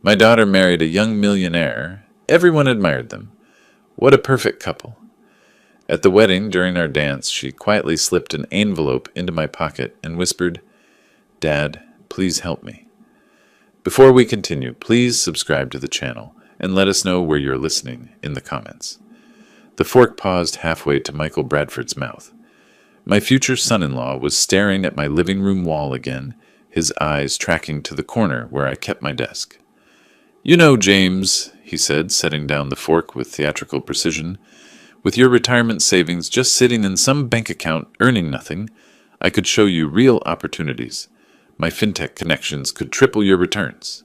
My daughter married a young millionaire. Everyone admired them. What a perfect couple. At the wedding, during our dance, she quietly slipped an envelope into my pocket and whispered, "Dad, please help me." Before we continue, please subscribe to the channel and let us know where you're listening in the comments. The fork paused halfway to Michael Bradford's mouth. My future son-in-law was staring at my living room wall again, his eyes tracking to the corner where I kept my desk. "You know, James," he said, setting down the fork with theatrical precision, "with your retirement savings just sitting in some bank account earning nothing, I could show you real opportunities. My fintech connections could triple your returns."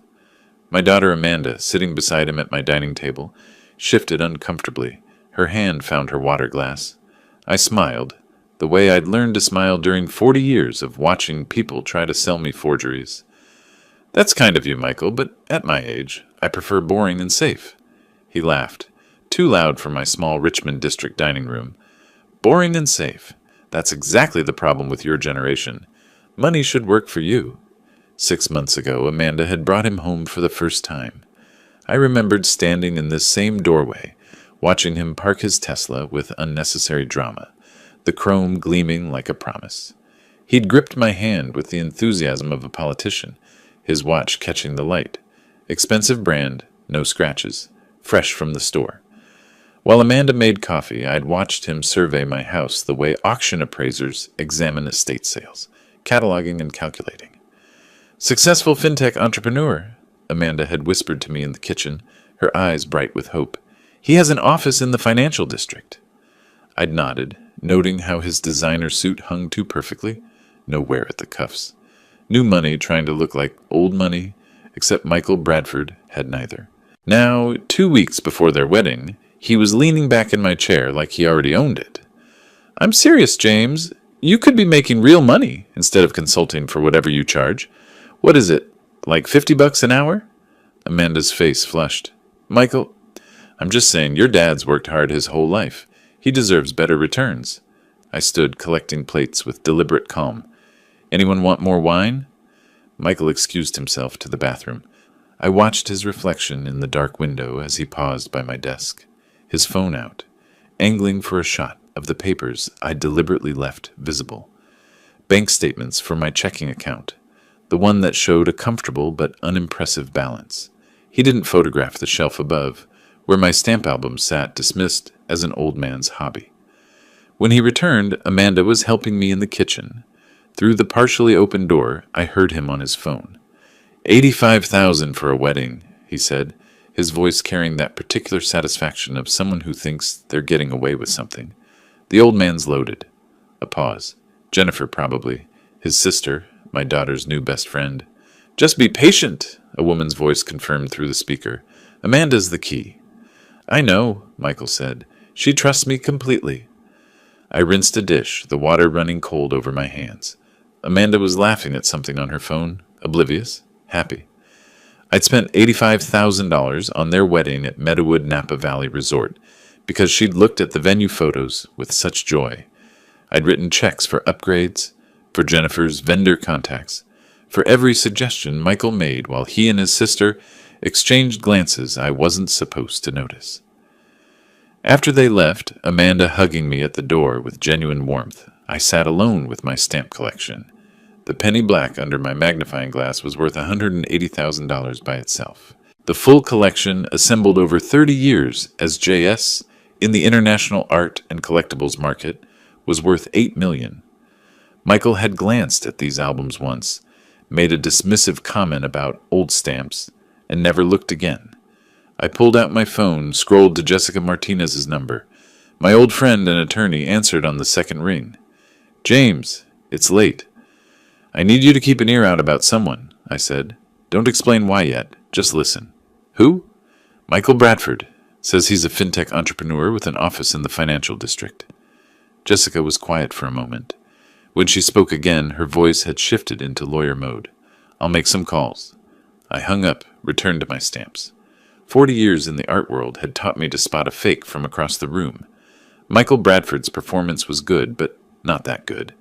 My daughter Amanda, sitting beside him at my dining table, shifted uncomfortably. Her hand found her water glass. I smiled, the way I'd learned to smile during 40 years of watching people try to sell me forgeries. "That's kind of you, Michael, but at my age, I prefer boring and safe." He laughed, too loud for my small Richmond district dining room. "Boring and safe. That's exactly the problem with your generation. Money should work for you." 6 months ago, Amanda had brought him home for the first time. I remembered standing in this same doorway, watching him park his Tesla with unnecessary drama, the chrome gleaming like a promise. He'd gripped my hand with the enthusiasm of a politician, his watch catching the light. Expensive brand, no scratches, fresh from the store. While Amanda made coffee, I'd watched him survey my house the way auction appraisers examine estate sales, cataloging and calculating. "Successful fintech entrepreneur," Amanda had whispered to me in the kitchen, her eyes bright with hope. "He has an office in the financial district." I'd nodded, noting how his designer suit hung too perfectly, no wear at the cuffs. New money trying to look like old money, except Michael Bradford had neither. Now, 2 weeks before their wedding, he was leaning back in my chair like he already owned it. "I'm serious, James. You could be making real money instead of consulting for whatever you charge. What is it, like $50 an hour?" Amanda's face flushed. "Michael, I'm just saying your dad's worked hard his whole life. He deserves better returns." I stood collecting plates with deliberate calm. "Anyone want more wine?" Michael excused himself to the bathroom. I watched his reflection in the dark window as he paused by my desk, his phone out, angling for a shot of the papers I'd deliberately left visible. Bank statements for my checking account, the one that showed a comfortable but unimpressive balance. He didn't photograph the shelf above, where my stamp album sat dismissed as an old man's hobby. When he returned, Amanda was helping me in the kitchen. Through the partially open door, I heard him on his phone. "85,000 for a wedding," he said, his voice carrying that particular satisfaction of someone who thinks they're getting away with something. The old man's loaded. A pause. Jennifer, probably. His sister, my daughter's new best friend. "Just be patient," a woman's voice confirmed through the speaker. "Amanda's the key." "I know," Michael said. "She trusts me completely." I rinsed a dish, the water running cold over my hands. Amanda was laughing at something on her phone, oblivious, happy. I'd spent $85,000 on their wedding at Meadowood Napa Valley Resort because she'd looked at the venue photos with such joy. I'd written checks for upgrades, for Jennifer's vendor contacts, for every suggestion Michael made while he and his sister exchanged glances I wasn't supposed to notice. After they left, Amanda hugging me at the door with genuine warmth, I sat alone with my stamp collection. The penny black under my magnifying glass was worth $180,000 by itself. The full collection, assembled over 30 years as JS in the international art and collectibles market, was worth $8 million. Michael had glanced at these albums once, made a dismissive comment about old stamps, and never looked again. I pulled out my phone, scrolled to Jessica Martinez's number. My old friend and attorney answered on the second ring. "James, it's late. I need you to keep an ear out about someone," I said. "Don't explain why yet. Just listen." "Who?" "Michael Bradford. Says he's a fintech entrepreneur with an office in the financial district." Jessica was quiet for a moment. When she spoke again, her voice had shifted into lawyer mode. "I'll make some calls." I hung up, returned to my stamps. 40 years in the art world had taught me to spot a fake from across the room. Michael Bradford's performance was good, but not that good.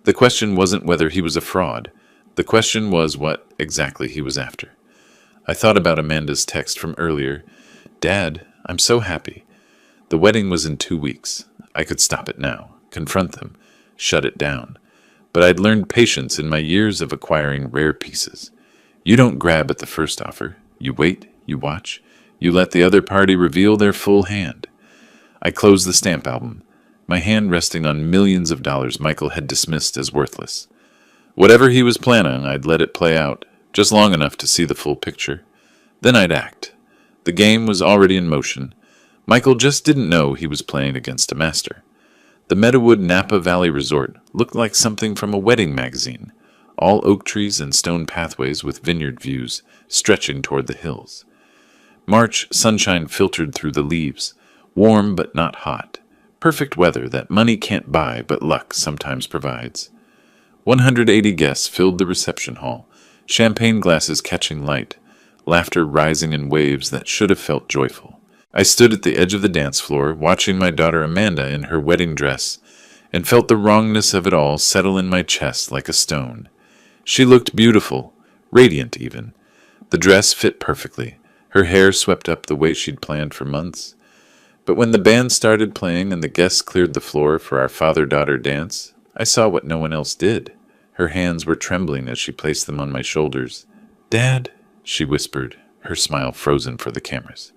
The question wasn't whether he was a fraud. The question was what exactly he was after. I thought about Amanda's text from earlier. Dad, I'm so happy. The wedding was in 2 weeks. I could stop it now, confront them, shut it down. But I'd learned patience in my years of acquiring rare pieces. You don't grab at the first offer. You wait, you watch, you let the other party reveal their full hand. I closed the stamp album, my hand resting on millions of dollars Michael had dismissed as worthless. Whatever he was planning, I'd let it play out, just long enough to see the full picture. Then I'd act. The game was already in motion. Michael just didn't know he was playing against a master. The Meadowood Napa Valley Resort looked like something from a wedding magazine, all oak trees and stone pathways with vineyard views stretching toward the hills. March sunshine filtered through the leaves, warm but not hot. Perfect weather that money can't buy but luck sometimes provides. 180 guests filled the reception hall, champagne glasses catching light, laughter rising in waves that should have felt joyful. I stood at the edge of the dance floor, watching my daughter Amanda in her wedding dress, and felt the wrongness of it all settle in my chest like a stone. She looked beautiful, radiant even. The dress fit perfectly, her hair swept up the way she'd planned for months. But when the band started playing and the guests cleared the floor for our father-daughter dance, I saw what no one else did. Her hands were trembling as she placed them on my shoulders. "Dad," she whispered, her smile frozen for the cameras.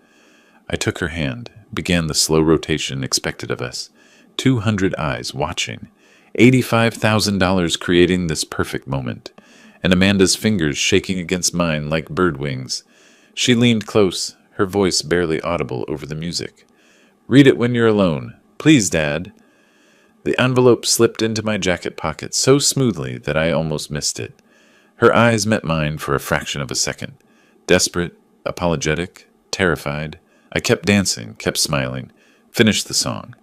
I took her hand, began the slow rotation expected of us. 200 eyes watching, $85,000 creating this perfect moment, and Amanda's fingers shaking against mine like bird wings. She leaned close, her voice barely audible over the music. "Read it when you're alone. Please, Dad." The envelope slipped into my jacket pocket so smoothly that I almost missed it. Her eyes met mine for a fraction of a second. Desperate, apologetic, terrified. I kept dancing, kept smiling, finished the song.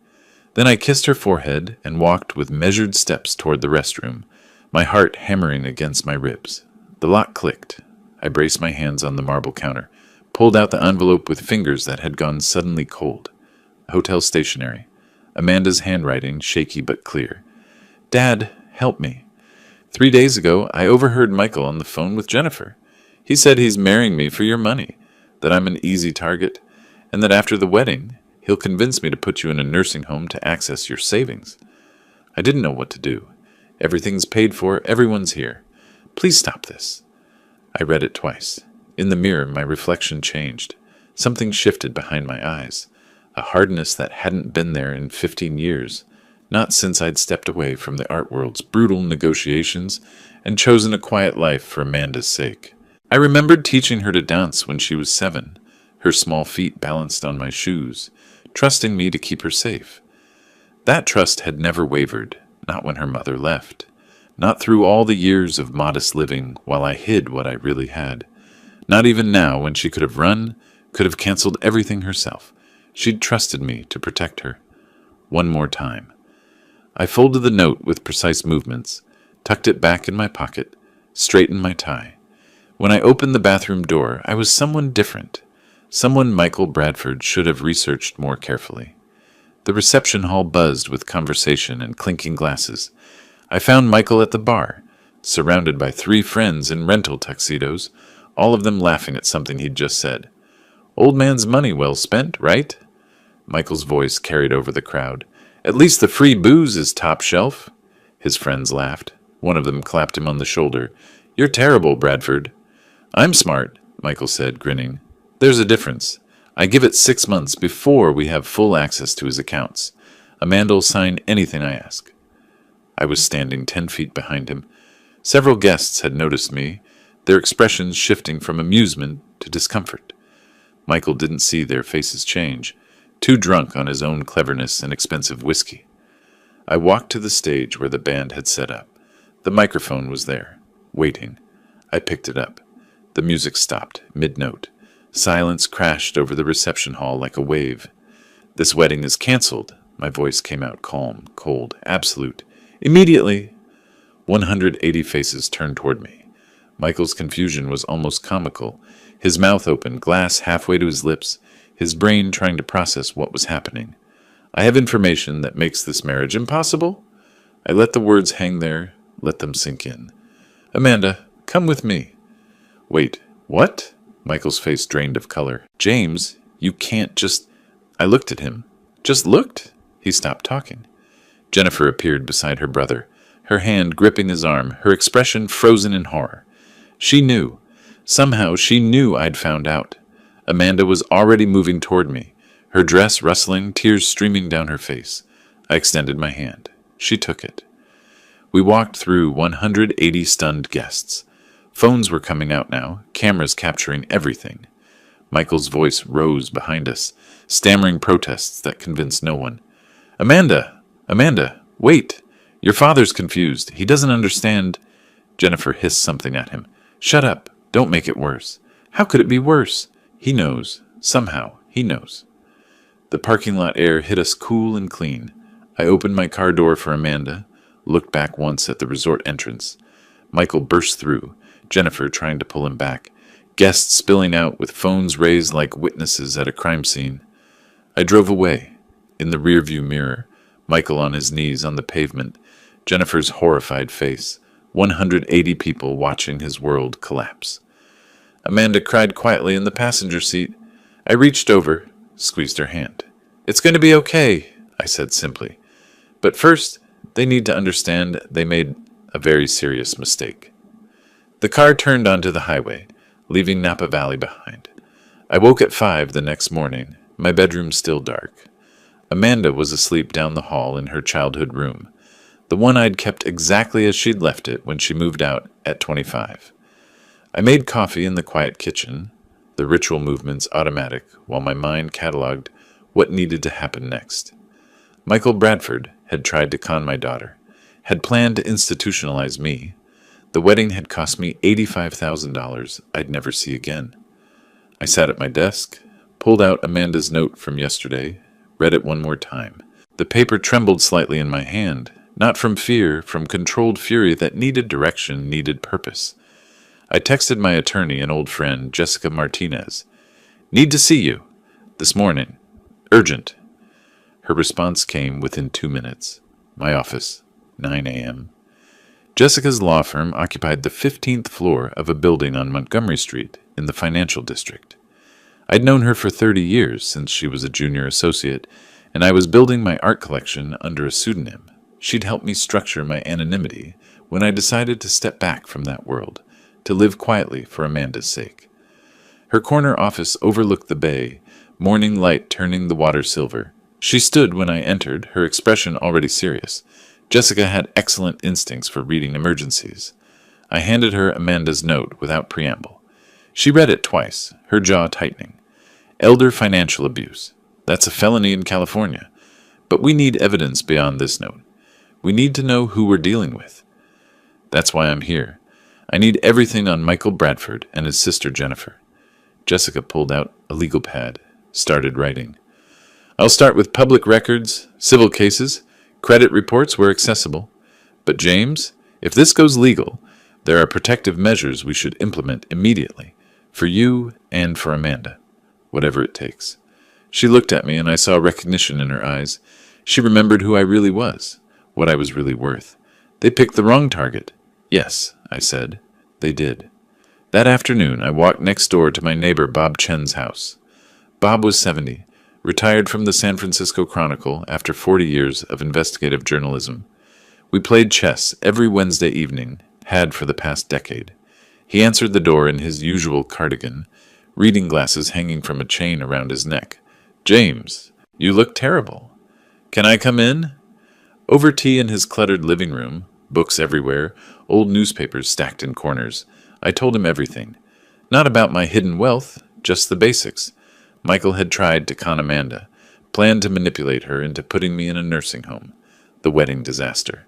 Then I kissed her forehead and walked with measured steps toward the restroom, my heart hammering against my ribs. The lock clicked. I braced my hands on the marble counter, pulled out the envelope with fingers that had gone suddenly cold. Hotel stationery. Amanda's handwriting, shaky but clear. "Dad, help me. 3 days ago, I overheard Michael on the phone with Jennifer. He said he's marrying me for your money, that I'm an easy target, and that after the wedding, he'll convince me to put you in a nursing home to access your savings." I didn't know what to do. Everything's paid for, everyone's here. Please stop this. I read it twice. In the mirror, my reflection changed. Something shifted behind my eyes. A hardness that hadn't been there in 15 years, not since I'd stepped away from the art world's brutal negotiations and chosen a quiet life for Amanda's sake. I remembered teaching her to dance when she was 7, her small feet balanced on my shoes, trusting me to keep her safe. That trust had never wavered, not when her mother left, not through all the years of modest living while I hid what I really had, not even now when she could have run, could have canceled everything herself. She'd trusted me to protect her. One more time. I folded the note with precise movements, tucked it back in my pocket, straightened my tie. When I opened the bathroom door, I was someone different, someone Michael Bradford should have researched more carefully. The reception hall buzzed with conversation and clinking glasses. I found Michael at the bar, surrounded by 3 friends in rental tuxedos, all of them laughing at something he'd just said. "Old man's money well spent, right?" Michael's voice carried over the crowd. "At least the free booze is top shelf." His friends laughed. One of them clapped him on the shoulder. "You're terrible, Bradford." "I'm smart," Michael said, grinning. "There's a difference. I give it 6 months before we have full access to his accounts. Amanda'll sign anything I ask." I was standing 10 feet behind him. Several guests had noticed me, their expressions shifting from amusement to discomfort. Michael didn't see their faces change, too drunk on his own cleverness and expensive whiskey. I walked to the stage where the band had set up. The microphone was there, waiting. I picked it up. The music stopped, mid-note. Silence crashed over the reception hall like a wave. "This wedding is canceled." My voice came out calm, cold, absolute. "Immediately!" 180 faces turned toward me. Michael's confusion was almost comical. His mouth open, glass halfway to his lips, his brain trying to process what was happening. "I have information that makes this marriage impossible." I let the words hang there, let them sink in. "Amanda, come with me." "Wait, what?" Michael's face drained of color. James, you can't just... I looked at him. Just looked. He stopped talking. Jennifer appeared beside her brother, her hand gripping his arm, her expression frozen in horror. She knew. Somehow she knew I'd found out. Amanda was already moving toward me, her dress rustling, tears streaming down her face. I extended my hand. She took it. We walked through 180 stunned guests. Phones were coming out now, cameras capturing everything. Michael's voice rose behind us, stammering protests that convinced no one. Amanda! Amanda! Wait! Your father's confused. He doesn't understand. Jennifer hissed something at him. Shut up. Don't make it worse. How could it be worse? He knows. Somehow, he knows. The parking lot air hit us cool and clean. I opened my car door for Amanda, looked back once at the resort entrance. Michael burst through, Jennifer trying to pull him back, guests spilling out with phones raised like witnesses at a crime scene. I drove away. In the rearview mirror, Michael on his knees on the pavement, Jennifer's horrified face, 180 people watching his world collapse. Amanda cried quietly in the passenger seat. I reached over, squeezed her hand. It's going to be okay, I said simply. But first, they need to understand they made a very serious mistake. The car turned onto the highway, leaving Napa Valley behind. I woke at 5 the next morning, my bedroom still dark. Amanda was asleep down the hall in her childhood room, the one I'd kept exactly as she'd left it when she moved out at 25. I made coffee in the quiet kitchen, the ritual movements automatic, while my mind cataloged what needed to happen next. Michael Bradford had tried to con my daughter, had planned to institutionalize me. The wedding had cost me $85,000 I'd never see again. I sat at my desk, pulled out Amanda's note from yesterday, read it one more time. The paper trembled slightly in my hand, not from fear, from controlled fury that needed direction, needed purpose. I texted my attorney and old friend, Jessica Martinez. Need to see you. This morning. Urgent. Her response came within 2 minutes. My office, 9 a.m. Jessica's law firm occupied the 15th floor of a building on Montgomery Street in the financial district. I'd known her for 30 years since she was a junior associate, and I was building my art collection under a pseudonym. She'd helped me structure my anonymity when I decided to step back from that world, to live quietly for Amanda's sake. Her corner office overlooked the bay, morning light turning the water silver. She stood when I entered, her expression already serious. Jessica had excellent instincts for reading emergencies. I handed her Amanda's note without preamble. She read it twice, her jaw tightening. Elder financial abuse. That's a felony in California. But we need evidence beyond this note. We need to know who we're dealing with. That's why I'm here. I need everything on Michael Bradford and his sister Jennifer. Jessica pulled out a legal pad, started writing. I'll start with public records, civil cases, credit reports where accessible. But James, if this goes legal, there are protective measures we should implement immediately, for you and for Amanda, whatever it takes. She looked at me and I saw recognition in her eyes. She remembered who I really was, what I was really worth. They picked the wrong target. Yes, I said. They did. That afternoon, I walked next door to my neighbor Bob Chen's house. Bob was 70, retired from the San Francisco Chronicle after 40 years of investigative journalism. We played chess every Wednesday evening, had for the past decade. He answered the door in his usual cardigan, reading glasses hanging from a chain around his neck. James, you look terrible. Can I come in? Over tea in his cluttered living room, books everywhere, old newspapers stacked in corners, I told him everything. Not about my hidden wealth, just the basics. Michael had tried to con Amanda, planned to manipulate her into putting me in a nursing home. The wedding disaster.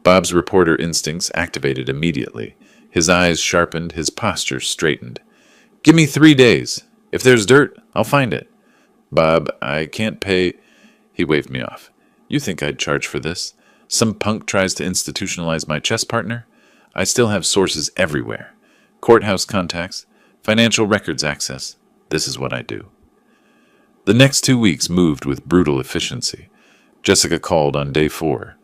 Bob's reporter instincts activated immediately. His eyes sharpened, his posture straightened. Give me 3 days. If there's dirt, I'll find it. Bob, I can't pay... He waved me off. You think I'd charge for this? Some punk tries to institutionalize my chess partner? I still have sources everywhere. Courthouse contacts, financial records access. This is what I do. The next 2 weeks moved with brutal efficiency. Jessica called on day 4.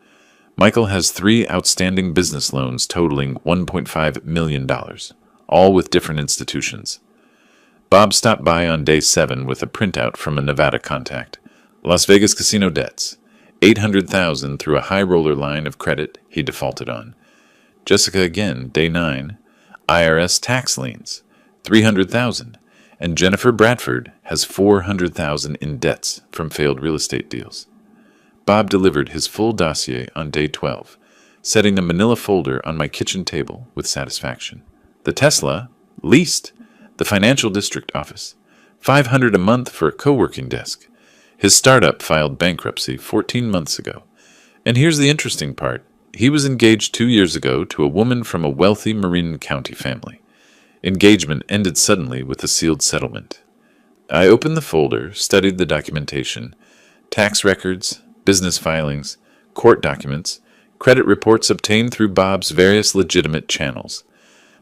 Michael has 3 outstanding business loans totaling $1.5 million, all with different institutions. Bob stopped by on day 7 with a printout from a Nevada contact. Las Vegas casino debts. $800,000 through a high roller line of credit he defaulted on. Jessica again, day 9. IRS tax liens. $300,000. And Jennifer Bradford has $400,000 in debts from failed real estate deals. Bob delivered his full dossier on day 12, setting a manila folder on my kitchen table with satisfaction. The Tesla, leased. The financial district office, $500 a month for a co-working desk. His startup filed bankruptcy 14 months ago. And here's the interesting part. He was engaged 2 years ago to a woman from a wealthy Marin County family. Engagement ended suddenly with a sealed settlement. I opened the folder, studied the documentation, tax records, business filings, court documents, credit reports obtained through Bob's various legitimate channels.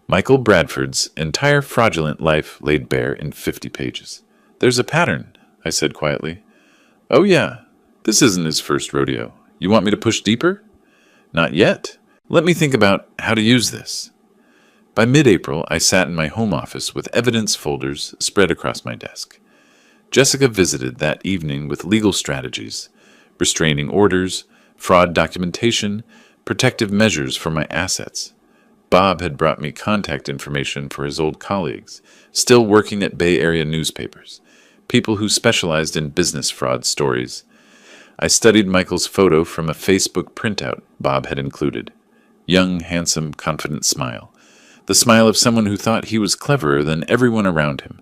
Michael Bradford's entire fraudulent life laid bare in 50 pages. There's a pattern, I said quietly. Oh yeah, this isn't his first rodeo. You want me to push deeper? Not yet. Let me think about how to use this. By mid-April, I sat in my home office with evidence folders spread across my desk. Jessica visited that evening with legal strategies, restraining orders, fraud documentation, protective measures for my assets. Bob had brought me contact information for his old colleagues, still working at Bay Area newspapers, people who specialized in business fraud stories. I studied Michael's photo from a Facebook printout Bob had included. Young, handsome, confident smile. The smile of someone who thought he was cleverer than everyone around him.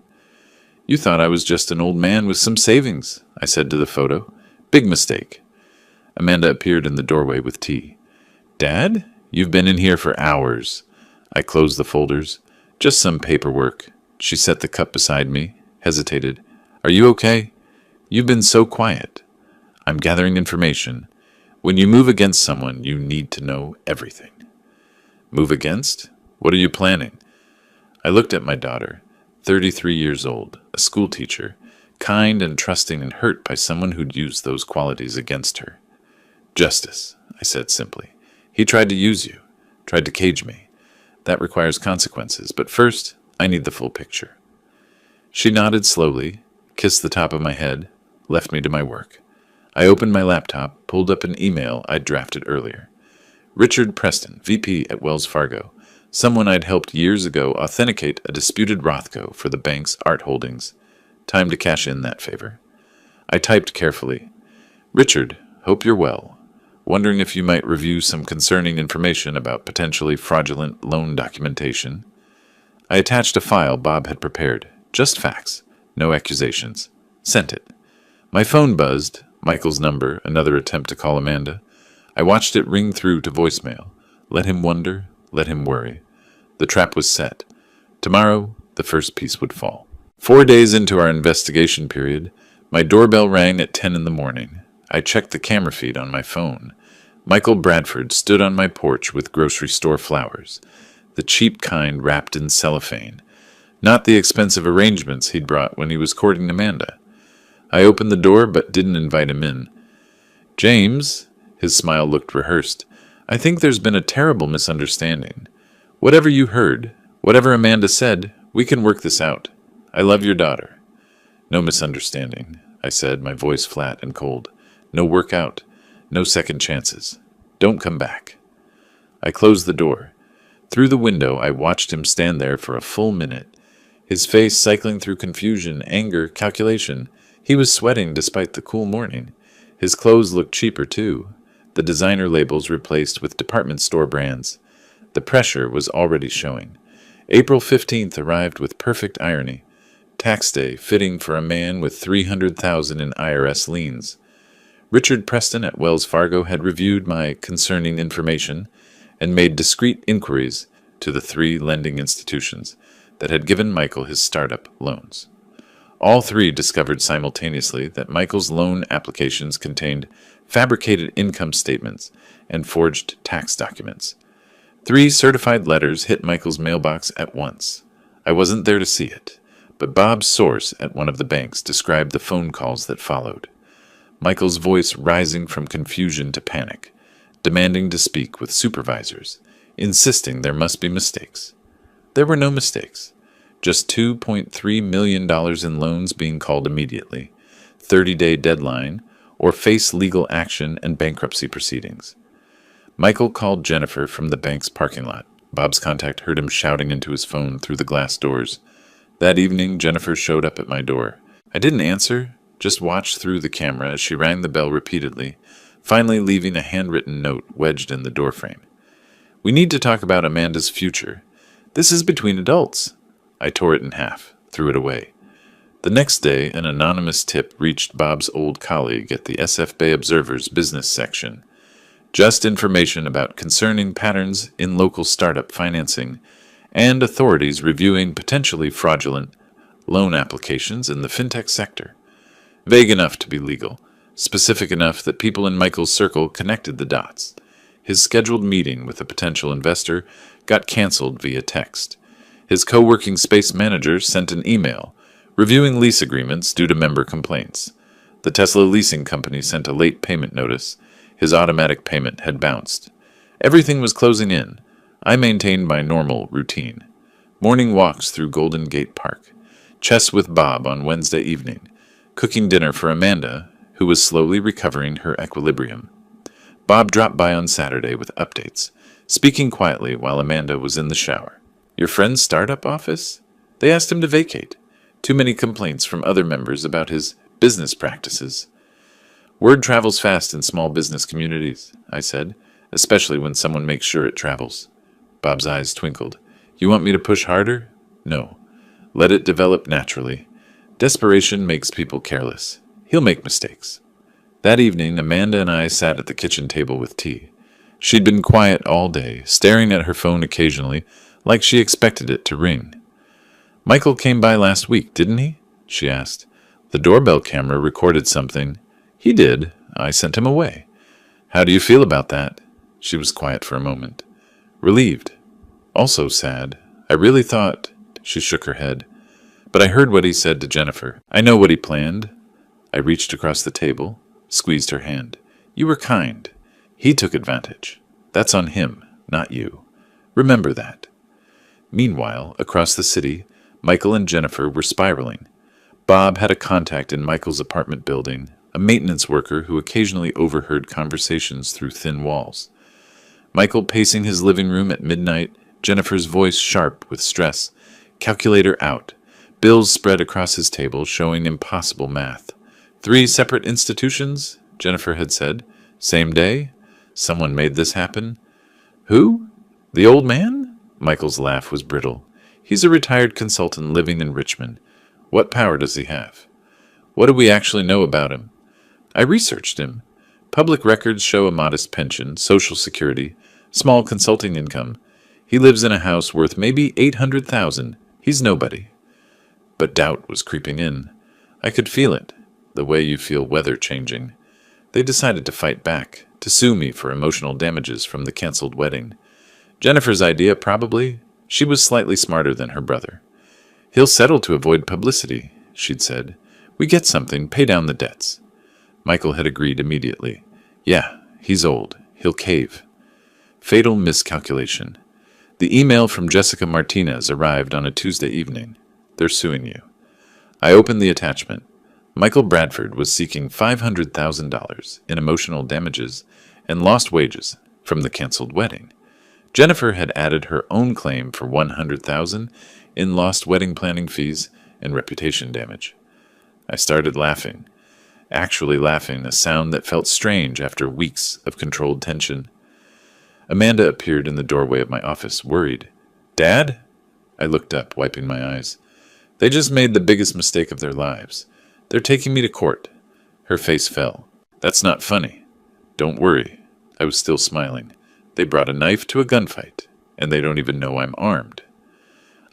You thought I was just an old man with some savings, I said to the photo. Big mistake. Amanda appeared in the doorway with tea. Dad? You've been in here for hours. I closed the folders. Just some paperwork. She set the cup beside me, hesitated. Are you okay? You've been so quiet. I'm gathering information. When you move against someone, you need to know everything. Move against? What are you planning? I looked at my daughter, 33 years old, a school teacher, kind and trusting and hurt by someone who'd used those qualities against her. Justice, I said simply. He tried to use you, tried to cage me. That requires consequences, but first, I need the full picture. She nodded slowly, kissed the top of my head, left me to my work. I opened my laptop, pulled up an email I'd drafted earlier. Richard Preston, VP at Wells Fargo, someone I'd helped years ago authenticate a disputed Rothko for the bank's art holdings. Time to cash in that favor. I typed carefully. Richard, hope you're well. Wondering if you might review some concerning information about potentially fraudulent loan documentation. I attached a file Bob had prepared. Just facts. No accusations. Sent it. My phone buzzed. Michael's number, another attempt to call Amanda. I watched it ring through to voicemail. Let him wonder, let him worry. The trap was set. Tomorrow, the first piece would fall. 4 days into our investigation period, my doorbell rang at 10 in the morning. I checked the camera feed on my phone. Michael Bradford stood on my porch with grocery store flowers, the cheap kind wrapped in cellophane, not the expensive arrangements he'd brought when he was courting Amanda. I opened the door but didn't invite him in. James, his smile looked rehearsed, I think there's been a terrible misunderstanding. Whatever you heard, whatever Amanda said, we can work this out. I love your daughter. No misunderstanding, I said, my voice flat and cold. No workout. No second chances. Don't come back. I closed the door. Through the window, I watched him stand there for a full minute, his face cycling through confusion, anger, calculation. He was sweating despite the cool morning. His clothes looked cheaper, too, the designer labels replaced with department store brands. The pressure was already showing. April 15th arrived with perfect irony. Tax day fitting for a man with $300,000 in IRS liens. Richard Preston at Wells Fargo had reviewed my concerning information and made discreet inquiries to the 3 lending institutions that had given Michael his startup loans. All 3 discovered simultaneously that Michael's loan applications contained fabricated income statements and forged tax documents. 3 certified letters hit Michael's mailbox at once. I wasn't there to see it, but Bob's source at one of the banks described the phone calls that followed. Michael's voice rising from confusion to panic, demanding to speak with supervisors, insisting there must be mistakes. There were no mistakes. Just $2.3 million in loans being called immediately, 30-day deadline, or face legal action and bankruptcy proceedings. Michael called Jennifer from the bank's parking lot. Bob's contact heard him shouting into his phone through the glass doors. That evening, Jennifer showed up at my door. I didn't answer, just watched through the camera as she rang the bell repeatedly, finally leaving a handwritten note wedged in the doorframe. "We need to talk about Amanda's future. This is between adults." I tore it in half, threw it away. The next day, an anonymous tip reached Bob's old colleague at the SF Bay Observer's business section. Just information about concerning patterns in local startup financing and authorities reviewing potentially fraudulent loan applications in the fintech sector. Vague enough to be legal, specific enough that people in Michael's circle connected the dots. His scheduled meeting with a potential investor got canceled via text. His co-working space manager sent an email reviewing lease agreements due to member complaints. The Tesla leasing company sent a late payment notice. His automatic payment had bounced. Everything was closing in. I maintained my normal routine. Morning walks through Golden Gate Park. Chess with Bob on Wednesday evening. Cooking dinner for Amanda, who was slowly recovering her equilibrium. Bob dropped by on Saturday with updates, speaking quietly while Amanda was in the shower. "Your friend's startup office? They asked him to vacate. Too many complaints from other members about his business practices." "Word travels fast in small business communities," I said, "especially when someone makes sure it travels." Bob's eyes twinkled. "You want me to push harder?" "No. Let it develop naturally. Desperation makes people careless. He'll make mistakes." That evening, Amanda and I sat at the kitchen table with tea. She'd been quiet all day, staring at her phone occasionally, like she expected it to ring. "Michael came by last week, didn't he?" she asked. "The doorbell camera recorded something." "He did. I sent him away." "How do you feel about that?" She was quiet for a moment. "Relieved. Also sad. I really thought—" She shook her head. "But I heard what he said to Jennifer. I know what he planned." I reached across the table, squeezed her hand. "You were kind. He took advantage. That's on him, not you. Remember that." Meanwhile, across the city, Michael and Jennifer were spiraling. Bob had a contact in Michael's apartment building, a maintenance worker who occasionally overheard conversations through thin walls. Michael pacing his living room at midnight, Jennifer's voice sharp with stress, calculator out, bills spread across his table showing impossible math. 3 separate institutions, Jennifer had said. Same day? Someone made this happen? Who? The old man? Michael's laugh was brittle. He's a retired consultant living in Richmond. What power does he have? What do we actually know about him? I researched him. Public records show a modest pension, Social Security, small consulting income. He lives in a house worth maybe $800,000. He's nobody. But doubt was creeping in. I could feel it, the way you feel weather changing. They decided to fight back, to sue me for emotional damages from the canceled wedding. Jennifer's idea, probably. She was slightly smarter than her brother. He'll settle to avoid publicity, she'd said. We get something, pay down the debts. Michael had agreed immediately. Yeah, he's old. He'll cave. Fatal miscalculation. The email from Jessica Martinez arrived on a Tuesday evening. They're suing you. I opened the attachment. Michael Bradford was seeking $500,000 in emotional damages and lost wages from the canceled wedding. Jennifer had added her own claim for $100,000 in lost wedding planning fees and reputation damage. I started laughing, actually laughing, a sound that felt strange after weeks of controlled tension. Amanda appeared in the doorway of my office, worried. Dad? I looked up, wiping my eyes. They just made the biggest mistake of their lives. They're taking me to court. Her face fell. That's not funny. Don't worry. I was still smiling. They brought a knife to a gunfight, and they don't even know I'm armed.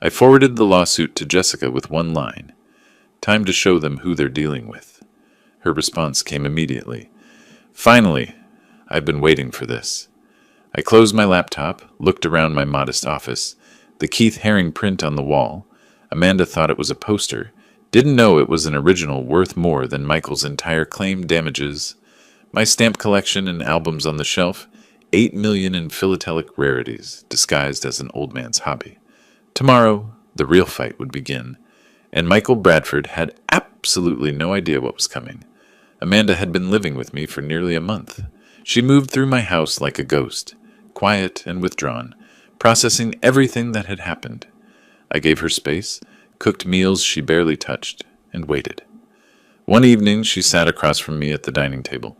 I forwarded the lawsuit to Jessica with one line. Time to show them who they're dealing with. Her response came immediately. Finally, I've been waiting for this. I closed my laptop, looked around my modest office, the Keith Haring print on the wall. Amanda thought it was a poster, didn't know it was an original worth more than Michael's entire claim damages. My stamp collection and albums on the shelf, 8 million in philatelic rarities, disguised as an old man's hobby. Tomorrow, The real fight would begin, and Michael Bradford had absolutely no idea what was coming. Amanda had been living with me for nearly a month. She moved through my house like a ghost, quiet and withdrawn, processing everything that had happened. I gave her space, cooked meals she barely touched, and waited. One evening she sat across from me at the dining table.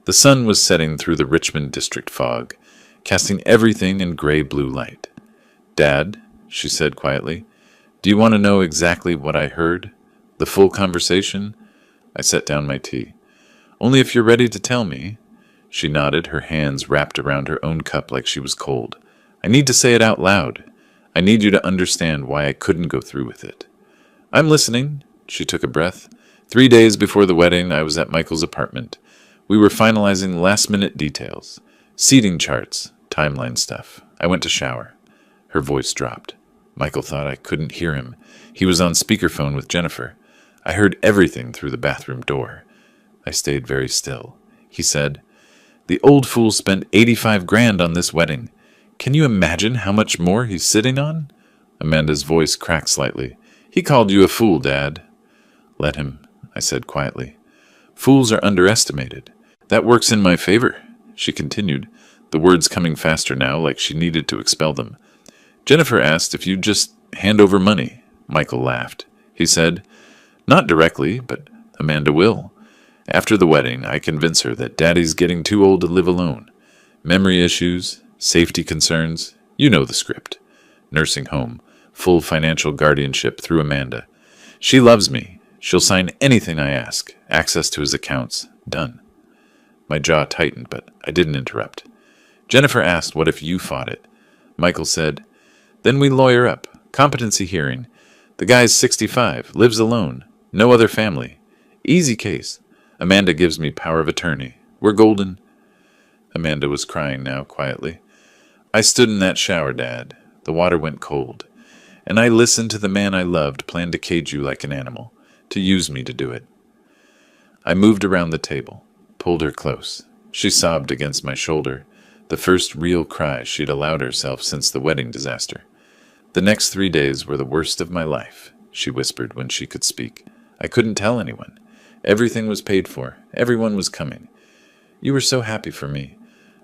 The sun was setting through the Richmond district fog, casting everything in gray-blue light. "Dad," she said quietly, "do you want to know exactly what I heard? The full conversation?" I set down my tea. "Only if you're ready to tell me." She nodded, her hands wrapped around her own cup like she was cold. "I need to say it out loud. I need you to understand why I couldn't go through with it." "I'm listening." She took a breath. 3 days before the wedding, I was at Michael's apartment. We were finalizing last-minute details. Seating charts, timeline stuff. I went to shower. Her voice dropped. Michael thought I couldn't hear him. He was on speakerphone with Jennifer. I heard everything through the bathroom door. I stayed very still. He said, "The old fool spent 85 grand on this wedding. Can you imagine how much more he's sitting on?" Amanda's voice cracked slightly. "He called you a fool, Dad." "Let him," I said quietly. "Fools are underestimated. That works in my favor," she continued, the words coming faster now, like she needed to expel them. "Jennifer asked if you'd just hand over money." Michael laughed. He said, "Not directly, but Amanda will. After the wedding, I convince her that Daddy's getting too old to live alone. Memory issues, safety concerns, you know the script. Nursing home, full financial guardianship through Amanda. She loves me. She'll sign anything I ask. Access to his accounts. Done." My jaw tightened, but I didn't interrupt. Jennifer asked what if you fought it. Michael said, "Then we lawyer up. Competency hearing. The guy's 65, lives alone, no other family. Easy case. Amanda gives me power of attorney. We're golden." Amanda was crying now, quietly. "I stood in that shower, Dad. The water went cold. And I listened to the man I loved plan to cage you like an animal, to use me to do it." I moved around the table, pulled her close. She sobbed against my shoulder, the first real cry she'd allowed herself since the wedding disaster. "The next 3 days were the worst of my life," she whispered when she could speak. "I couldn't tell anyone. Everything was paid for. Everyone was coming. You were so happy for me.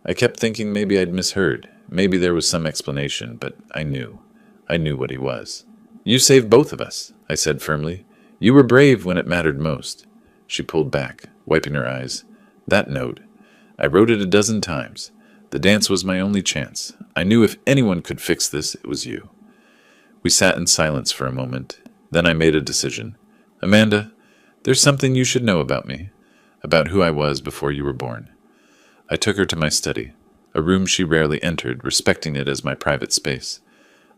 I kept thinking maybe I'd misheard. Maybe there was some explanation, but I knew. I knew what he was." "You saved both of us," I said firmly. "You were brave when it mattered most." She pulled back, wiping her eyes. "That note. I wrote it 12 times. The dance was my only chance. I knew if anyone could fix this, it was you." We sat in silence for a moment. Then I made a decision. "Amanda, there's something you should know about me, about who I was before you were born." I took her to my study, a room she rarely entered, respecting it as my private space.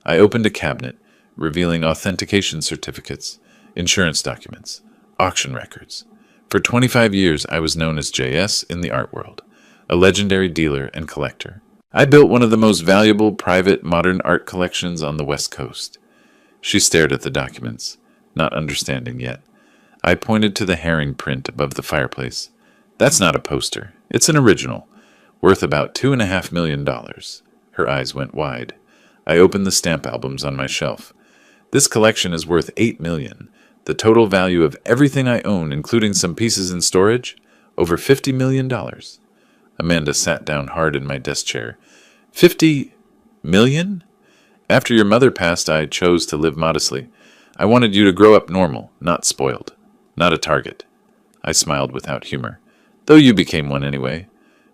I opened a cabinet, revealing authentication certificates, insurance documents, auction records. For 25 years, I was known as JS in the art world, a legendary dealer and collector. I built one of the most valuable private modern art collections on the West Coast. She stared at the documents, not understanding yet. I pointed to the herring print above the fireplace. "That's not a poster. It's an original, worth about $2.5 million. Her eyes went wide. I opened the stamp albums on my shelf. "This collection is worth $8 million. The total value of everything I own, including some pieces in storage, over $50 million. Amanda sat down hard in my desk chair. $50 million? After your mother passed, I chose to live modestly. I wanted you to grow up normal, not spoiled, not a target." I smiled without humor. "Though you became one anyway."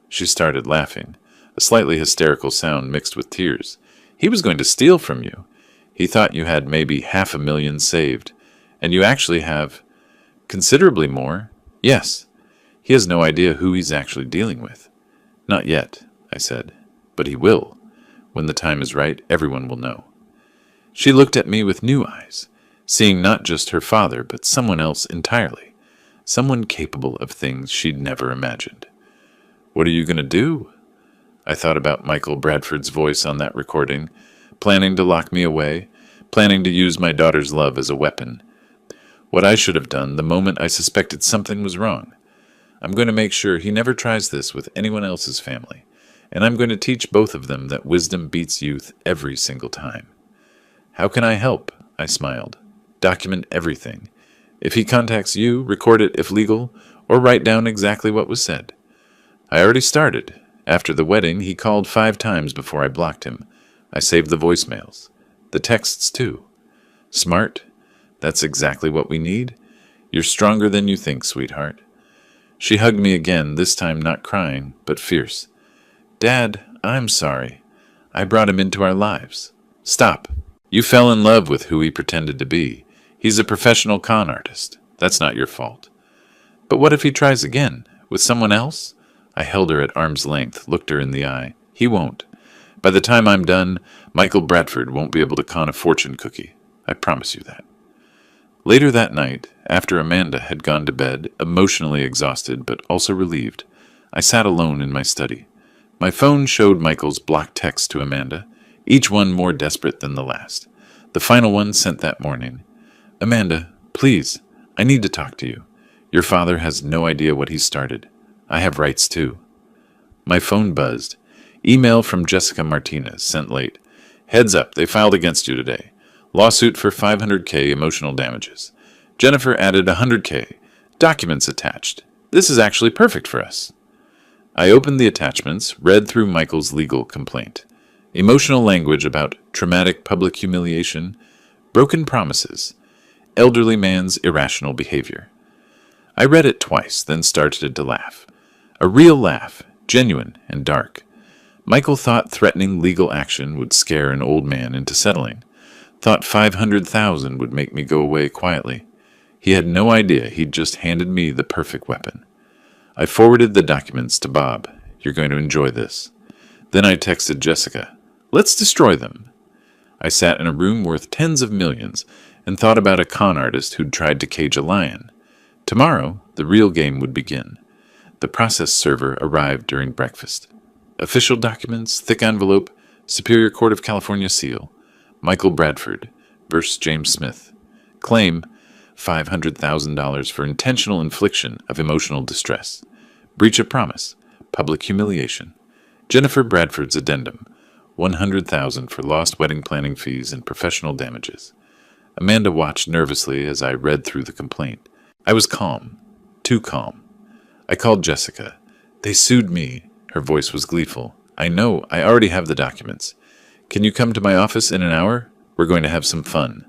She started laughing, a slightly hysterical sound mixed with tears. "He was going to steal from you. He thought you had maybe $500,000 saved, and you actually have considerably more." "Yes. He has no idea who he's actually dealing with." "Not yet," I said. "But he will. When the time is right, everyone will know." She looked at me with new eyes, seeing not just her father, but someone else entirely, someone capable of things she'd never imagined. "What are you going to do?" I thought about Michael Bradford's voice on that recording, planning to lock me away, planning to use my daughter's love as a weapon. What I should have done the moment I suspected something was wrong. I'm going to make sure he never tries this with anyone else's family, and I'm going to teach both of them that wisdom beats youth every single time. "How can I help?" I smiled. Document everything. If he contacts you, record it if legal, or write down exactly what was said. I already started. After the wedding, he called 5 times before I blocked him. I saved the voicemails. The texts, too. Smart? That's exactly what we need. You're stronger than you think, sweetheart. She hugged me again, this time not crying, but fierce. Dad, I'm sorry. I brought him into our lives. Stop. You fell in love with who he pretended to be. He's a professional con artist. That's not your fault. But what if he tries again? With someone else? I held her at arm's length, looked her in the eye. He won't. By the time I'm done, Michael Bradford won't be able to con a fortune cookie. I promise you that. Later that night, after Amanda had gone to bed, emotionally exhausted but also relieved, I sat alone in my study. My phone showed Michael's blocked texts to Amanda, each one more desperate than the last. The final one sent that morning. Amanda, please, I need to talk to you. Your father has no idea what he's started. I have rights too. My phone buzzed. Email from Jessica Martinez, sent late. Heads up, they filed against you today. Lawsuit for $500K emotional damages. Jennifer added $100K. Documents attached. This is actually perfect for us. I opened the attachments, read through Michael's legal complaint. Emotional language about traumatic public humiliation, broken promises, elderly man's irrational behavior. I read it twice, then started to laugh. A real laugh, genuine and dark. Michael thought threatening legal action would scare an old man into settling. Thought $500,000 would make me go away quietly. He had no idea he'd just handed me the perfect weapon. I forwarded the documents to Bob. You're going to enjoy this. Then I texted Jessica. Let's destroy them. I sat in a room worth tens of millions and thought about a con artist who'd tried to cage a lion. Tomorrow, the real game would begin. The process server arrived during breakfast. Official documents, thick envelope, Superior Court of California seal. Michael Bradford versus James Smith. Claim $500,000 for intentional infliction of emotional distress. Breach of promise. Public humiliation. Jennifer Bradford's addendum. $100,000 for lost wedding planning fees and professional damages. Amanda watched nervously as I read through the complaint. I was calm. Too calm. I called Jessica. They sued me. Her voice was gleeful. I know. I already have the documents. Can you come to my office in an hour? We're going to have some fun.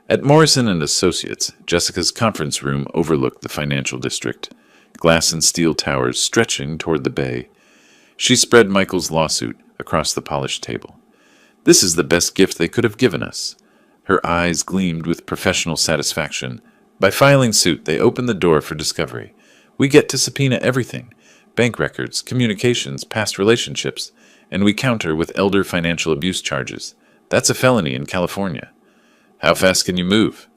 At Morrison & Associates, Jessica's conference room overlooked the financial district, glass and steel towers stretching toward the bay. She spread Michael's lawsuit across the polished table. This is the best gift they could have given us. Her eyes gleamed with professional satisfaction. By filing suit, they opened the door for discovery. We get to subpoena everything. Bank records, communications, past relationships, and we counter with elder financial abuse charges. That's a felony in California. How fast can you move?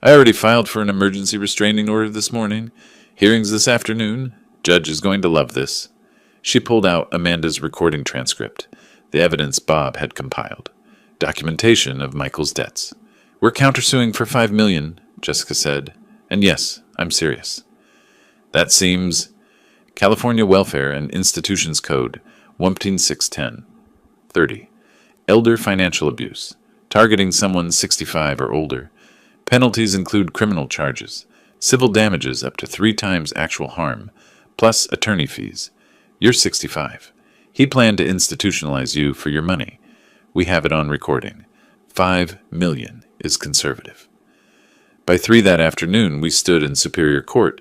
I already filed for an emergency restraining order this morning. Hearings this afternoon. Judge is going to love this. She pulled out Amanda's recording transcript, the evidence Bob had compiled. Documentation of Michael's debts. We're countersuing for $5 million, Jessica said. And yes, I'm serious. That seems California Welfare and Institutions Code 15610. 30. Elder financial abuse. Targeting someone 65 or older. Penalties include criminal charges, civil damages up to 3 times actual harm, plus attorney fees. You're 65. He planned to institutionalize you for your money. We have it on recording. $5 million is conservative. By 3 that afternoon, we stood in Superior Court.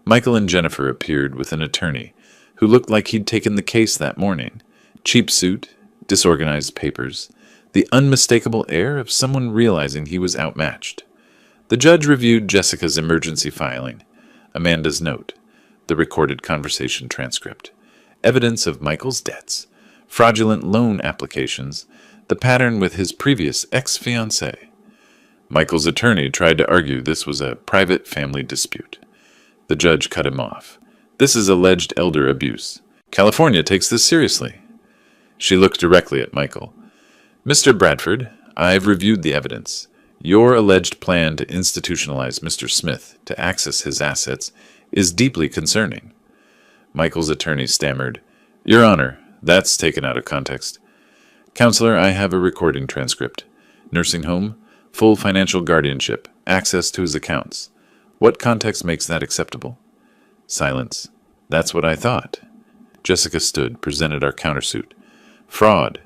Michael and Jennifer appeared with an attorney who looked like he'd taken the case that morning. Cheap suit, disorganized papers, the unmistakable air of someone realizing he was outmatched. The judge reviewed Jessica's emergency filing, Amanda's note, the recorded conversation transcript, evidence of Michael's debts, fraudulent loan applications, the pattern with his previous ex-fiancée. Michael's attorney tried to argue this was a private family dispute. The judge cut him off. This is alleged elder abuse. California takes this seriously. She looked directly at Michael. Mr. Bradford, I've reviewed the evidence. Your alleged plan to institutionalize Mr. Smith to access his assets is deeply concerning. Michael's attorney stammered, Your Honor, that's taken out of context. Counselor, I have a recording transcript. Nursing home, full financial guardianship, access to his accounts. What context makes that acceptable? Silence. That's what I thought. Jessica stood, presented our countersuit. Fraud.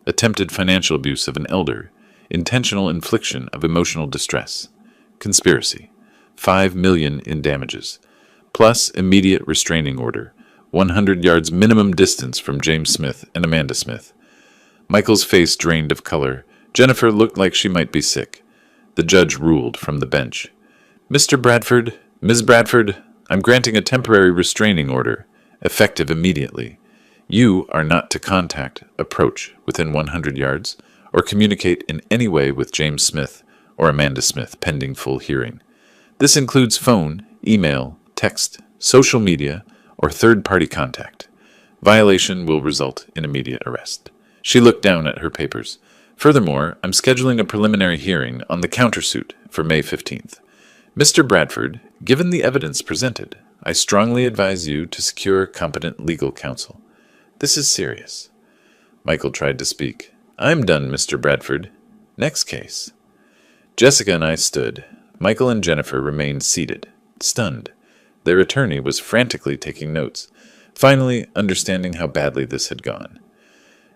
Attempted financial abuse of an elder. Intentional infliction of emotional distress. Conspiracy. 5 million in damages. Plus immediate restraining order. 100 yards minimum distance from James Smith and Amanda Smith. Michael's face drained of color. Jennifer looked like she might be sick. The judge ruled from the bench. Mr. Bradford, Ms. Bradford, I'm granting a temporary restraining order, effective immediately. You are not to contact, approach within 100 yards, or communicate in any way with James Smith or Amanda Smith pending full hearing. This includes phone, email, text, social media, or third-party contact. Violation will result in immediate arrest. She looked down at her papers. Furthermore, I'm scheduling a preliminary hearing on the countersuit for May 15th. Mr. Bradford, given the evidence presented, I strongly advise you to secure competent legal counsel. This is serious. Michael tried to speak. I'm done, Mr. Bradford. Next case. Jessica and I stood. Michael and Jennifer remained seated, stunned. Their attorney was frantically taking notes, finally understanding how badly this had gone.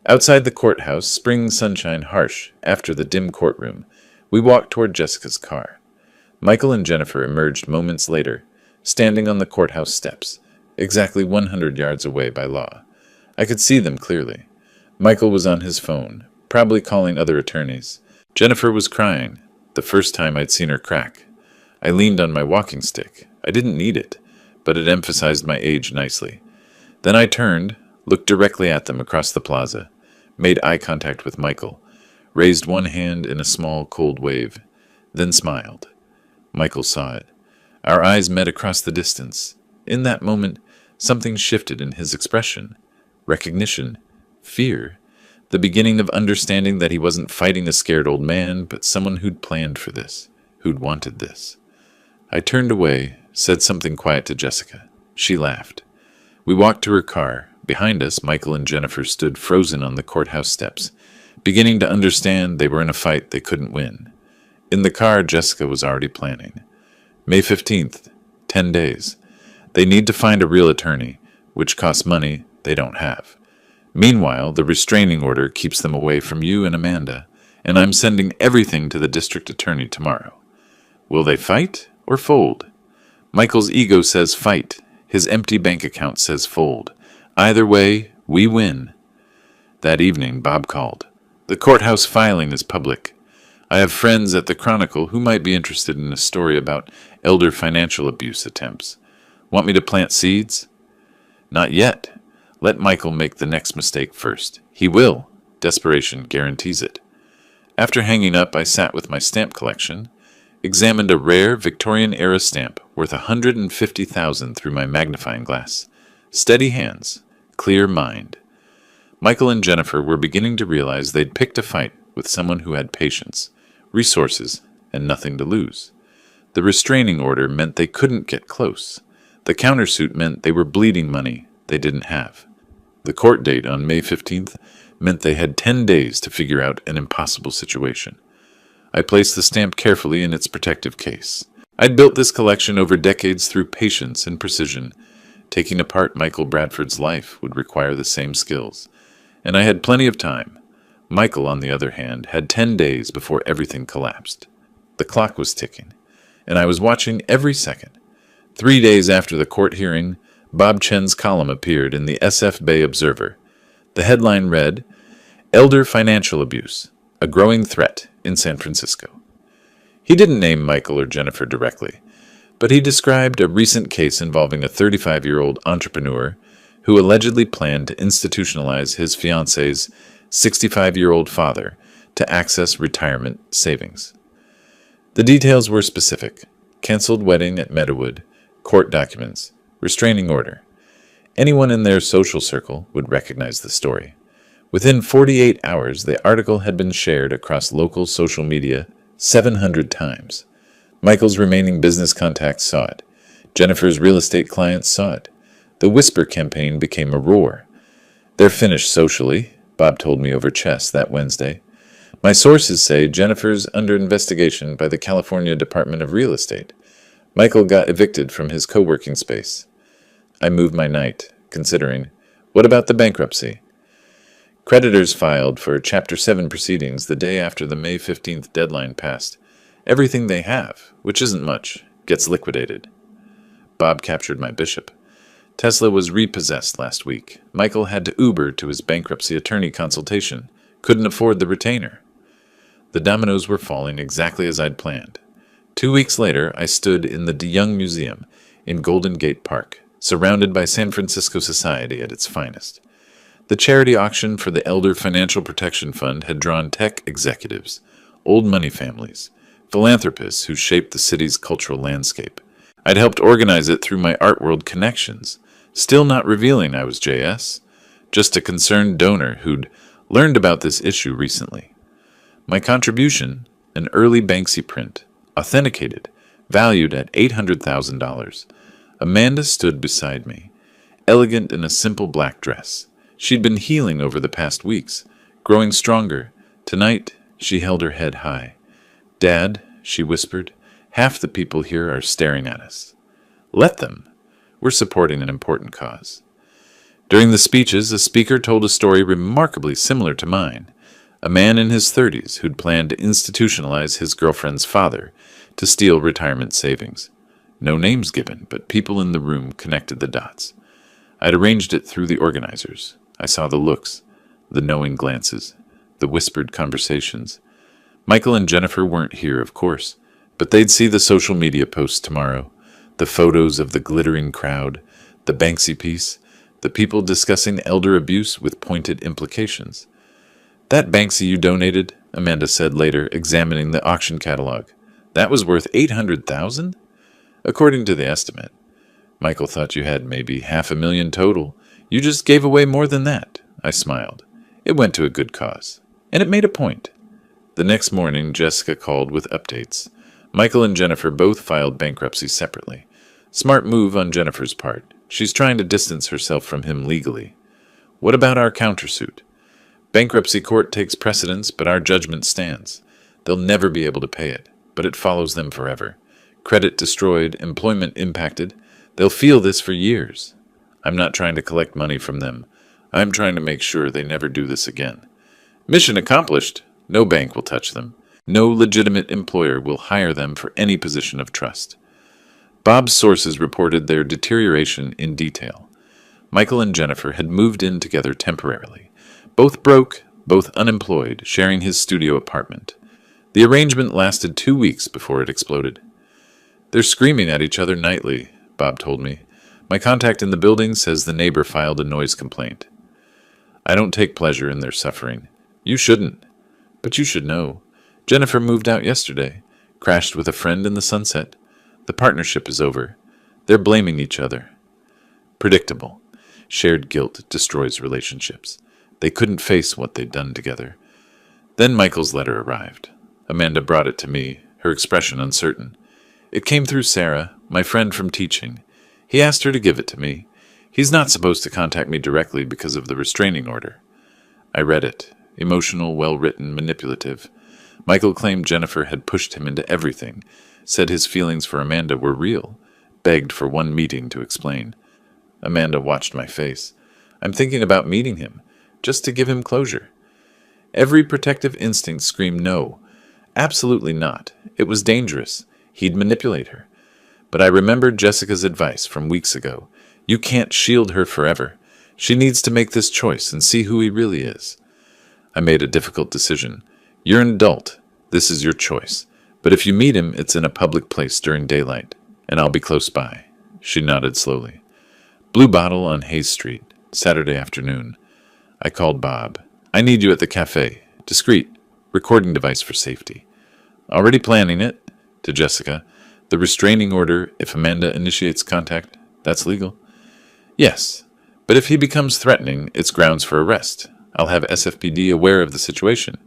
Outside the courthouse, spring sunshine harsh after the dim courtroom, we walked toward Jessica's car. Michael and Jennifer emerged moments later, standing on the courthouse steps, exactly 100 yards away by law. I could see them clearly. Michael was on his phone, probably calling other attorneys. Jennifer was crying, the first time I'd seen her crack. I leaned on my walking stick. I didn't need it, but it emphasized my age nicely. Then I turned, looked directly at them across the plaza, made eye contact with Michael, raised one hand in a small, cold wave, then smiled. Michael saw it. Our eyes met across the distance. In that moment, something shifted in his expression. Recognition. Fear. The beginning of understanding that he wasn't fighting a scared old man, but someone who'd planned for this, who'd wanted this. I turned away, said something quiet to Jessica. She laughed. We walked to her car. Behind us, Michael and Jennifer stood frozen on the courthouse steps, beginning to understand they were in a fight they couldn't win. In the car, Jessica was already planning. May 15th, 10 days. They need to find a real attorney, which costs money they don't have. Meanwhile, the restraining order keeps them away from you and Amanda, and I'm sending everything to the district attorney tomorrow. Will they fight or fold? Michael's ego says fight. His empty bank account says fold. Either way, we win. That evening, Bob called. The courthouse filing is public. I have friends at the Chronicle who might be interested in a story about elder financial abuse attempts. Want me to plant seeds? Not yet. Let Michael make the next mistake first. He will. Desperation guarantees it. After hanging up, I sat with my stamp collection, examined a rare Victorian-era stamp worth $150,000 through my magnifying glass. Steady hands, clear mind. Michael and Jennifer were beginning to realize they'd picked a fight with someone who had patience, resources, and nothing to lose. The restraining order meant they couldn't get close. The countersuit meant they were bleeding money they didn't have. The court date on May 15th meant they had 10 days to figure out an impossible situation. I placed the stamp carefully in its protective case. I'd built this collection over decades through patience and precision. Taking apart Michael Bradford's life would require the same skills, and I had plenty of time. Michael, on the other hand, had 10 days before everything collapsed. The clock was ticking, and I was watching every second. 3 days after the court hearing, Bob Chen's column appeared in the SF Bay Observer. The headline read, "Elder Financial Abuse, a Growing Threat in San Francisco." He didn't name Michael or Jennifer directly, but he described a recent case involving a 35-year-old entrepreneur who allegedly planned to institutionalize his fiance's 65-year-old father to access retirement savings. The details were specific: canceled wedding at Meadowood, court documents, restraining order. Anyone in their social circle would recognize the story. Within 48 hours, the article had been shared across local social media 700 times. Michael's remaining business contacts saw it. Jennifer's real estate clients saw it. The Whisper campaign became a roar. They're finished socially, Bob told me over chess that Wednesday. My sources say Jennifer's under investigation by the California Department of Real Estate. Michael got evicted from his co-working space. I moved my night, considering, what about the bankruptcy? Creditors filed for Chapter 7 proceedings the day after the May 15th deadline passed. Everything they have, which isn't much, gets liquidated. Bob captured my bishop. Tesla was repossessed last week. Michael had to Uber to his bankruptcy attorney consultation. Couldn't afford the retainer. The dominoes were falling exactly as I'd planned. 2 weeks later, I stood in the DeYoung Museum in Golden Gate Park, surrounded by San Francisco society at its finest. The charity auction for the Elder Financial Protection Fund had drawn tech executives, old money families, philanthropists who shaped the city's cultural landscape. I'd helped organize it through my Art World connections, still not revealing I was JS, just a concerned donor who'd learned about this issue recently. My contribution, an early Banksy print, authenticated, valued at $800,000. Amanda stood beside me, elegant in a simple black dress. She'd been healing over the past weeks, growing stronger. Tonight, she held her head high. "Dad," she whispered, "half the people here are staring at us." Let them. We're supporting an important cause. During the speeches, a speaker told a story remarkably similar to mine. A man in his 30s who'd planned to institutionalize his girlfriend's father to steal retirement savings. No names given, but people in the room connected the dots. I'd arranged it through the organizers. I saw the looks, the knowing glances, the whispered conversations. Michael and Jennifer weren't here, of course, but they'd see the social media posts tomorrow, the photos of the glittering crowd, the Banksy piece, the people discussing elder abuse with pointed implications. "That Banksy you donated," Amanda said later, examining the auction catalog, "that was worth $800,000? According to the estimate. Michael thought you had maybe $500,000 total. You just gave away more than that." I smiled. It went to a good cause. And it made a point. The next morning, Jessica called with updates. Michael and Jennifer both filed bankruptcy separately. Smart move on Jennifer's part. She's trying to distance herself from him legally. What about our countersuit? Bankruptcy court takes precedence, but our judgment stands. They'll never be able to pay it, but it follows them forever. Credit destroyed, employment impacted. They'll feel this for years. I'm not trying to collect money from them. I'm trying to make sure they never do this again. Mission accomplished. No bank will touch them. No legitimate employer will hire them for any position of trust. Bob's sources reported their deterioration in detail. Michael and Jennifer had moved in together temporarily. Both broke, both unemployed, sharing his studio apartment. The arrangement lasted 2 weeks before it exploded. "They're screaming at each other nightly," Bob told me. "My contact in the building says the neighbor filed a noise complaint." I don't take pleasure in their suffering. You shouldn't. But you should know. Jennifer moved out yesterday, crashed with a friend in the sunset. The partnership is over. They're blaming each other. Predictable. Shared guilt destroys relationships. They couldn't face what they'd done together. Then Michael's letter arrived. Amanda brought it to me, her expression uncertain. It came through Sarah, my friend from teaching. He asked her to give it to me. He's not supposed to contact me directly because of the restraining order. I read it. Emotional, well-written, manipulative. Michael claimed Jennifer had pushed him into everything, said his feelings for Amanda were real, begged for one meeting to explain. Amanda watched my face. I'm thinking about meeting him, just to give him closure. Every protective instinct screamed no. Absolutely not. It was dangerous. He'd manipulate her. But I remembered Jessica's advice from weeks ago. You can't shield her forever. She needs to make this choice and see who he really is. I made a difficult decision. You're an adult. This is your choice. But if you meet him, it's in a public place during daylight, and I'll be close by. She nodded slowly. Blue Bottle on Hayes Street, Saturday afternoon. I called Bob. I need you at the cafe. Discreet. Recording device for safety. Already planning it. To Jessica. The restraining order, if Amanda initiates contact, that's legal. Yes, but if he becomes threatening, it's grounds for arrest. I'll have SFPD aware of the situation.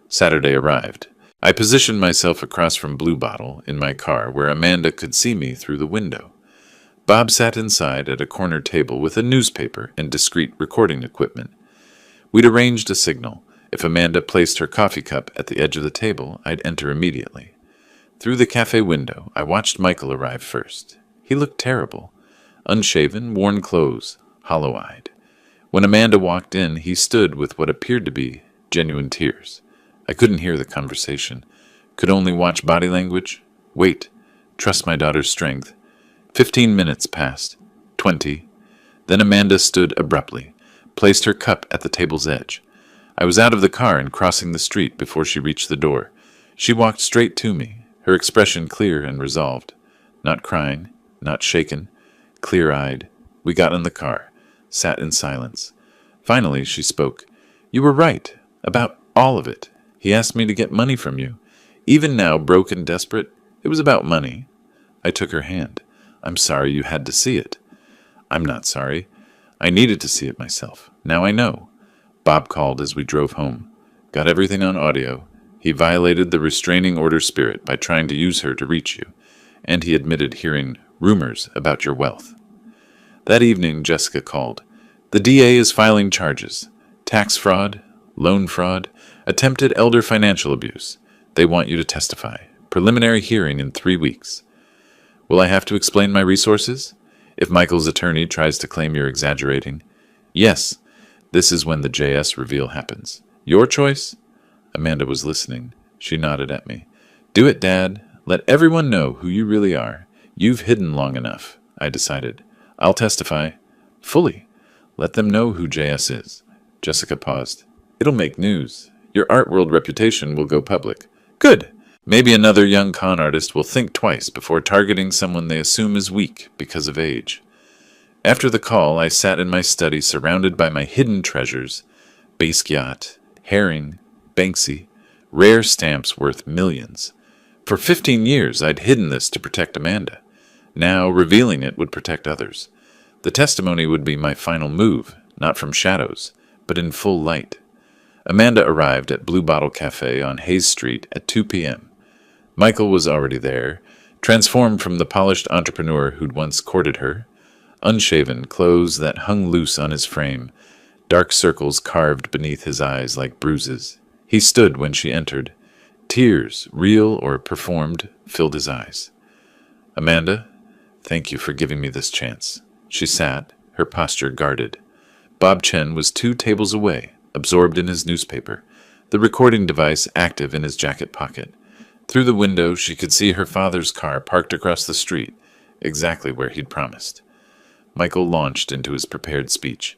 Saturday arrived. I positioned myself across from Blue Bottle in my car where Amanda could see me through the window. Bob sat inside at a corner table with a newspaper and discreet recording equipment. We'd arranged a signal, If Amanda placed her coffee cup at the edge of the table, I'd enter immediately. Through the cafe window, I watched Michael arrive first. He looked terrible. Unshaven, worn clothes, hollow-eyed. When Amanda walked in, he stood with what appeared to be genuine tears. I couldn't hear the conversation. Could only watch body language. Wait. Trust my daughter's strength. 15 minutes passed. 20. Then Amanda stood abruptly, placed her cup at the table's edge. I was out of the car and crossing the street before she reached the door. She walked straight to me, her expression clear and resolved. Not crying, not shaken, clear-eyed. We got in the car, sat in silence. Finally, she spoke. You were right, about all of it. He asked me to get money from you. Even now, broke and desperate, it was about money. I took her hand. I'm sorry you had to see it. I'm not sorry. I needed to see it myself. Now I know. Bob called as we drove home. Got everything on audio. He violated the restraining order spirit by trying to use her to reach you, and he admitted hearing rumors about your wealth. That evening, Jessica called. The DA is filing charges. Tax fraud, loan fraud, attempted elder financial abuse. They want you to testify. Preliminary hearing in 3 weeks. Will I have to explain my resources? If Michael's attorney tries to claim you're exaggerating? Yes. This is when the JS reveal happens. Your choice? Amanda was listening. She nodded at me. Do it, Dad. Let everyone know who you really are. You've hidden long enough, I decided. I'll testify. Fully. Let them know who JS is. Jessica paused. It'll make news. Your art world reputation will go public. Good. Maybe another young con artist will think twice before targeting someone they assume is weak because of age. After the call, I sat in my study surrounded by my hidden treasures. Basquiat, Haring, Banksy, rare stamps worth millions. For 15 years, I'd hidden this to protect Amanda. Now, revealing it would protect others. The testimony would be my final move, not from shadows, but in full light. Amanda arrived at Blue Bottle Cafe on Hayes Street at 2 p.m. Michael was already there, transformed from the polished entrepreneur who'd once courted her. Unshaven, clothes that hung loose on his frame, dark circles carved beneath his eyes like bruises. He stood when she entered. Tears, real or performed, filled his eyes. Amanda, thank you for giving me this chance. She sat, her posture guarded. Bob Chen was 2 tables away, absorbed in his newspaper, the recording device active in his jacket pocket. Through the window, she could see her father's car parked across the street, exactly where he'd promised. Michael launched into his prepared speech.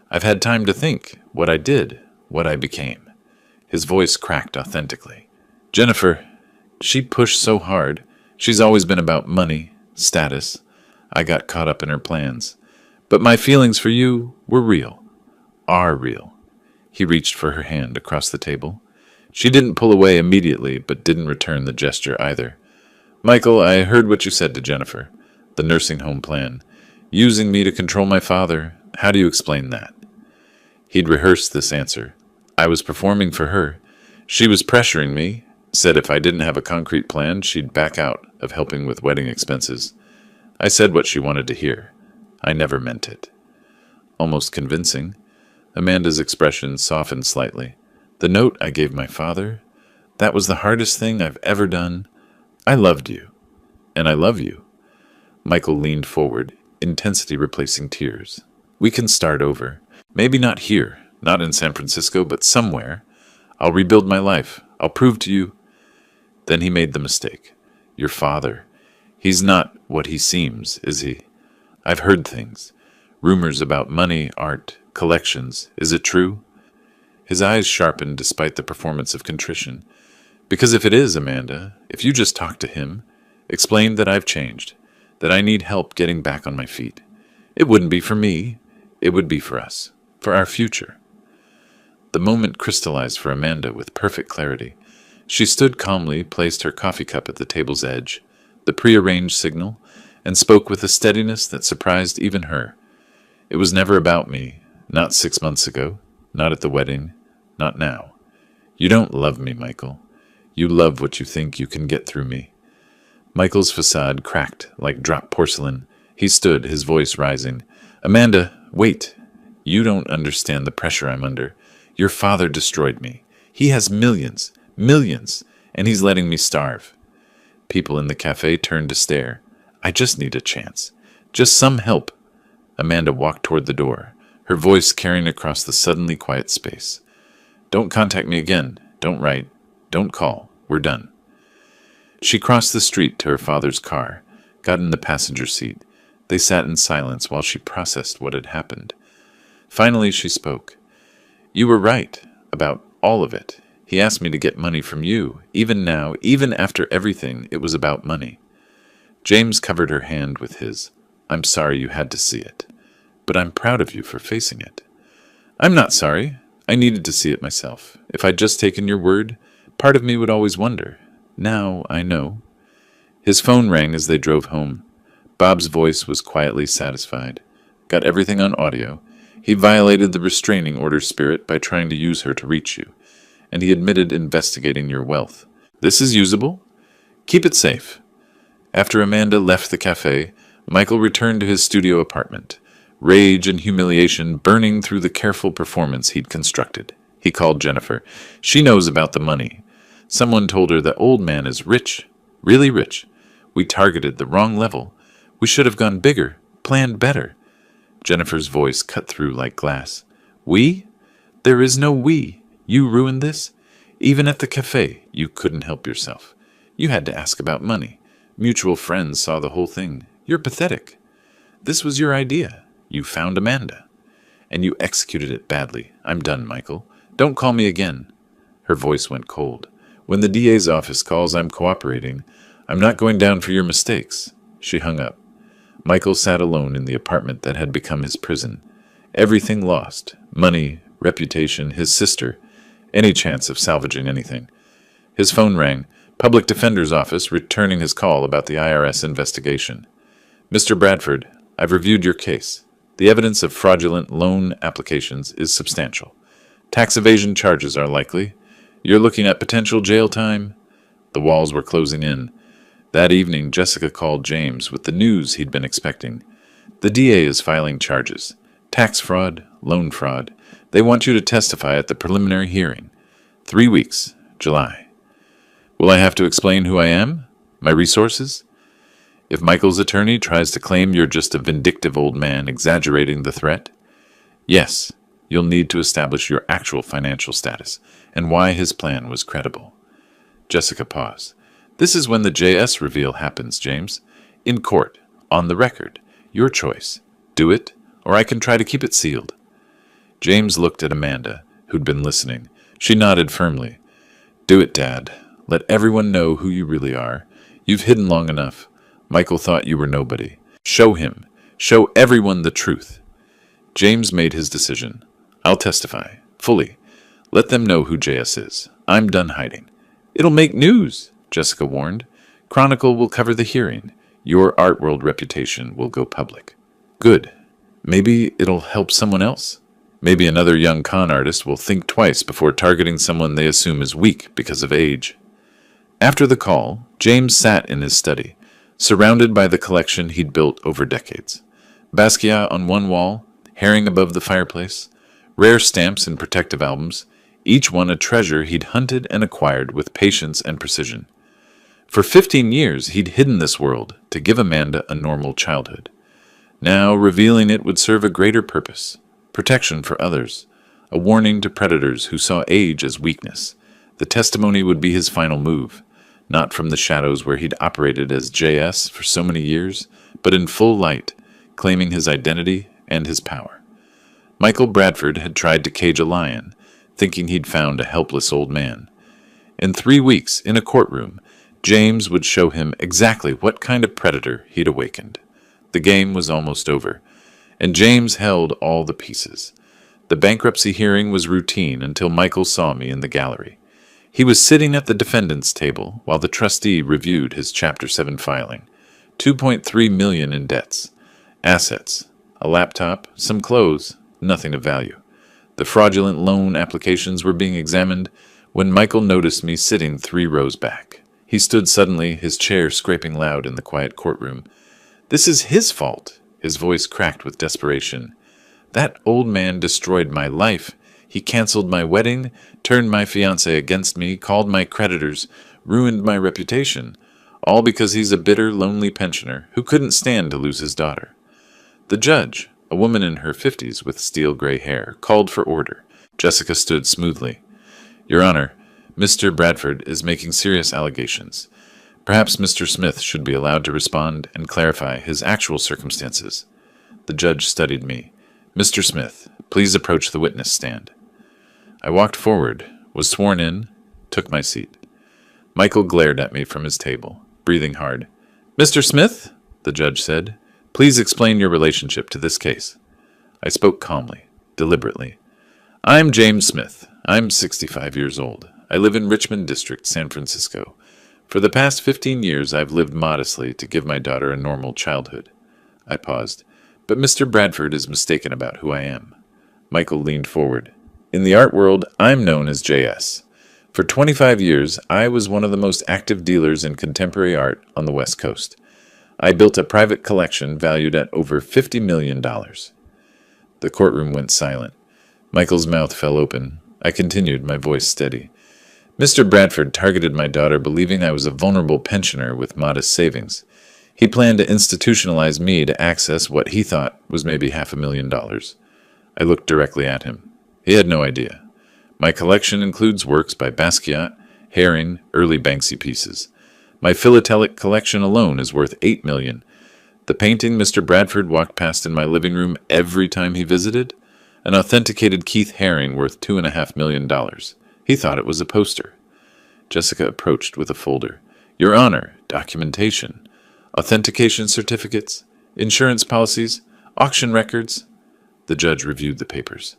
I've had time to think, what I did, what I became. His voice cracked authentically. Jennifer, she pushed so hard. She's always been about money, status. I got caught up in her plans. But my feelings for you were real. Are real. He reached for her hand across the table. She didn't pull away immediately, but didn't return the gesture either. Michael, I heard what you said to Jennifer. The nursing home plan. Using me to control my father. How do you explain that? He'd rehearsed this answer. I was performing for her. She was pressuring me, said if I didn't have a concrete plan, she'd back out of helping with wedding expenses. I said what she wanted to hear. I never meant it. Almost convincing. Amanda's expression softened slightly. The note I gave my father, that was the hardest thing I've ever done. I loved you. And I love you. Michael leaned forward, intensity replacing tears. We can start over. Maybe not here, not in San Francisco, but somewhere. I'll rebuild my life. I'll prove to you. Then he made the mistake. Your father. He's not what he seems, is he? I've heard things. Rumors about money, art, collections. Is it true? His eyes sharpened despite the performance of contrition. Because if it is, Amanda, if you just talk to him, explain that I've changed, that I need help getting back on my feet. It wouldn't be for me. It would be for us, for our future. The moment crystallized for Amanda with perfect clarity. She stood calmly, placed her coffee cup at the table's edge, the prearranged signal, and spoke with a steadiness that surprised even her. It was never about me, not 6 months ago, not at the wedding, not now. You don't love me, Michael. You love what you think you can get through me. Michael's facade cracked like dropped porcelain. He stood, his voice rising. Amanda, wait. You don't understand the pressure I'm under. Your father destroyed me. He has millions, millions, and he's letting me starve. People in the cafe turned to stare. I just need a chance. Just some help. Amanda walked toward the door, her voice carrying across the suddenly quiet space. Don't contact me again. Don't write. Don't call. We're done. She crossed the street to her father's car, got in the passenger seat. They sat in silence while she processed what had happened. Finally, she spoke. You were right about all of it. He asked me to get money from you. Even now, even after everything, it was about money. James covered her hand with his. I'm sorry you had to see it, but I'm proud of you for facing it. I'm not sorry. I needed to see it myself. If I'd just taken your word, part of me would always wonder. Now I know. His phone rang as they drove home. Bob's voice was quietly satisfied. Got everything on audio. He violated the restraining order spirit by trying to use her to reach you, and he admitted investigating your wealth. This is usable. Keep it safe. After Amanda left the cafe, Michael returned to his studio apartment, rage and humiliation burning through the careful performance he'd constructed. He called Jennifer. She knows about the money. Someone told her that old man is rich, really rich. We targeted the wrong level. We should have gone bigger, planned better. Jennifer's voice cut through like glass. We? There is no we. You ruined this? Even at the cafe, you couldn't help yourself. You had to ask about money. Mutual friends saw the whole thing. You're pathetic. This was your idea. You found Amanda. And you executed it badly. I'm done, Michael. Don't call me again. Her voice went cold. When the DA's office calls, I'm cooperating. I'm not going down for your mistakes. She hung up. Michael sat alone in the apartment that had become his prison. Everything lost. Money, reputation, his sister. Any chance of salvaging anything. His phone rang. Public Defender's Office returning his call about the IRS investigation. Mr. Bradford, I've reviewed your case. The evidence of fraudulent loan applications is substantial. Tax evasion charges are likely. You're looking at potential jail time. The walls were closing in. That evening, Jessica called James with the news he'd been expecting. The DA is filing charges. Tax fraud, loan fraud. They want you to testify at the preliminary hearing. 3 weeks, July. Will I have to explain who I am? My resources? If Michael's attorney tries to claim you're just a vindictive old man exaggerating the threat? Yes, you'll need to establish your actual financial status and why his plan was credible. Jessica paused. This is when the JS reveal happens, James. In court, on the record. Your choice. Do it, or I can try to keep it sealed. James looked at Amanda, who'd been listening. She nodded firmly. Do it, Dad. Let everyone know who you really are. You've hidden long enough. Michael thought you were nobody. Show him. Show everyone the truth. James made his decision. I'll testify. Fully. Let them know who JS is. I'm done hiding. It'll make news, Jessica warned. Chronicle will cover the hearing. Your art world reputation will go public. Good. Maybe it'll help someone else. Maybe another young con artist will think twice before targeting someone they assume is weak because of age. After the call, James sat in his study, surrounded by the collection he'd built over decades. Basquiat on one wall, Haring above the fireplace, rare stamps and protective albums, each one a treasure he'd hunted and acquired with patience and precision. For 15 years, he'd hidden this world to give Amanda a normal childhood. Now, revealing it would serve a greater purpose, protection for others, a warning to predators who saw age as weakness. The testimony would be his final move, not from the shadows where he'd operated as JS for so many years, but in full light, claiming his identity and his power. Michael Bradford had tried to cage a lion, thinking he'd found a helpless old man. In 3 weeks, in a courtroom, James would show him exactly what kind of predator he'd awakened. The game was almost over, and James held all the pieces. The bankruptcy hearing was routine until Michael saw me in the gallery. He was sitting at the defendant's table while the trustee reviewed his Chapter 7 filing. $2.3 million in debts. Assets. A laptop, some clothes, nothing of value. The fraudulent loan applications were being examined when Michael noticed me sitting 3 rows back. He stood suddenly, his chair scraping loud in the quiet courtroom. This is his fault. His voice cracked with desperation. That old man destroyed my life. He canceled my wedding, turned my fiancée against me, called my creditors, ruined my reputation, all because he's a bitter, lonely pensioner who couldn't stand to lose his daughter. The judge, a woman in her 50s with steel-gray hair, called for order. Jessica stood smoothly. Your Honor, Mr. Bradford is making serious allegations. Perhaps Mr. Smith should be allowed to respond and clarify his actual circumstances. The judge studied me. Mr. Smith, please approach the witness stand. I walked forward, was sworn in, took my seat. Michael glared at me from his table, breathing hard. Mr. Smith, the judge said, please explain your relationship to this case. I spoke calmly, deliberately. I'm James Smith. I'm 65 years old. I live in Richmond District, San Francisco. For the past 15 years, I've lived modestly to give my daughter a normal childhood. I paused. But Mr. Bradford is mistaken about who I am. Michael leaned forward. In the art world, I'm known as JS. For 25 years, I was one of the most active dealers in contemporary art on the West Coast. I built a private collection valued at over $50 million. The courtroom went silent. Michael's mouth fell open. I continued, my voice steady. Mr. Bradford targeted my daughter believing I was a vulnerable pensioner with modest savings. He planned to institutionalize me to access what he thought was maybe $500,000. I looked directly at him. He had no idea. My collection includes works by Basquiat, Haring, early Banksy pieces. My philatelic collection alone is worth $8 million. The painting Mr. Bradford walked past in my living room every time he visited? An authenticated Keith Haring worth $2.5 million. He thought it was a poster. Jessica approached with a folder. Your Honor, documentation. Authentication certificates, insurance policies, auction records. The judge reviewed the papers.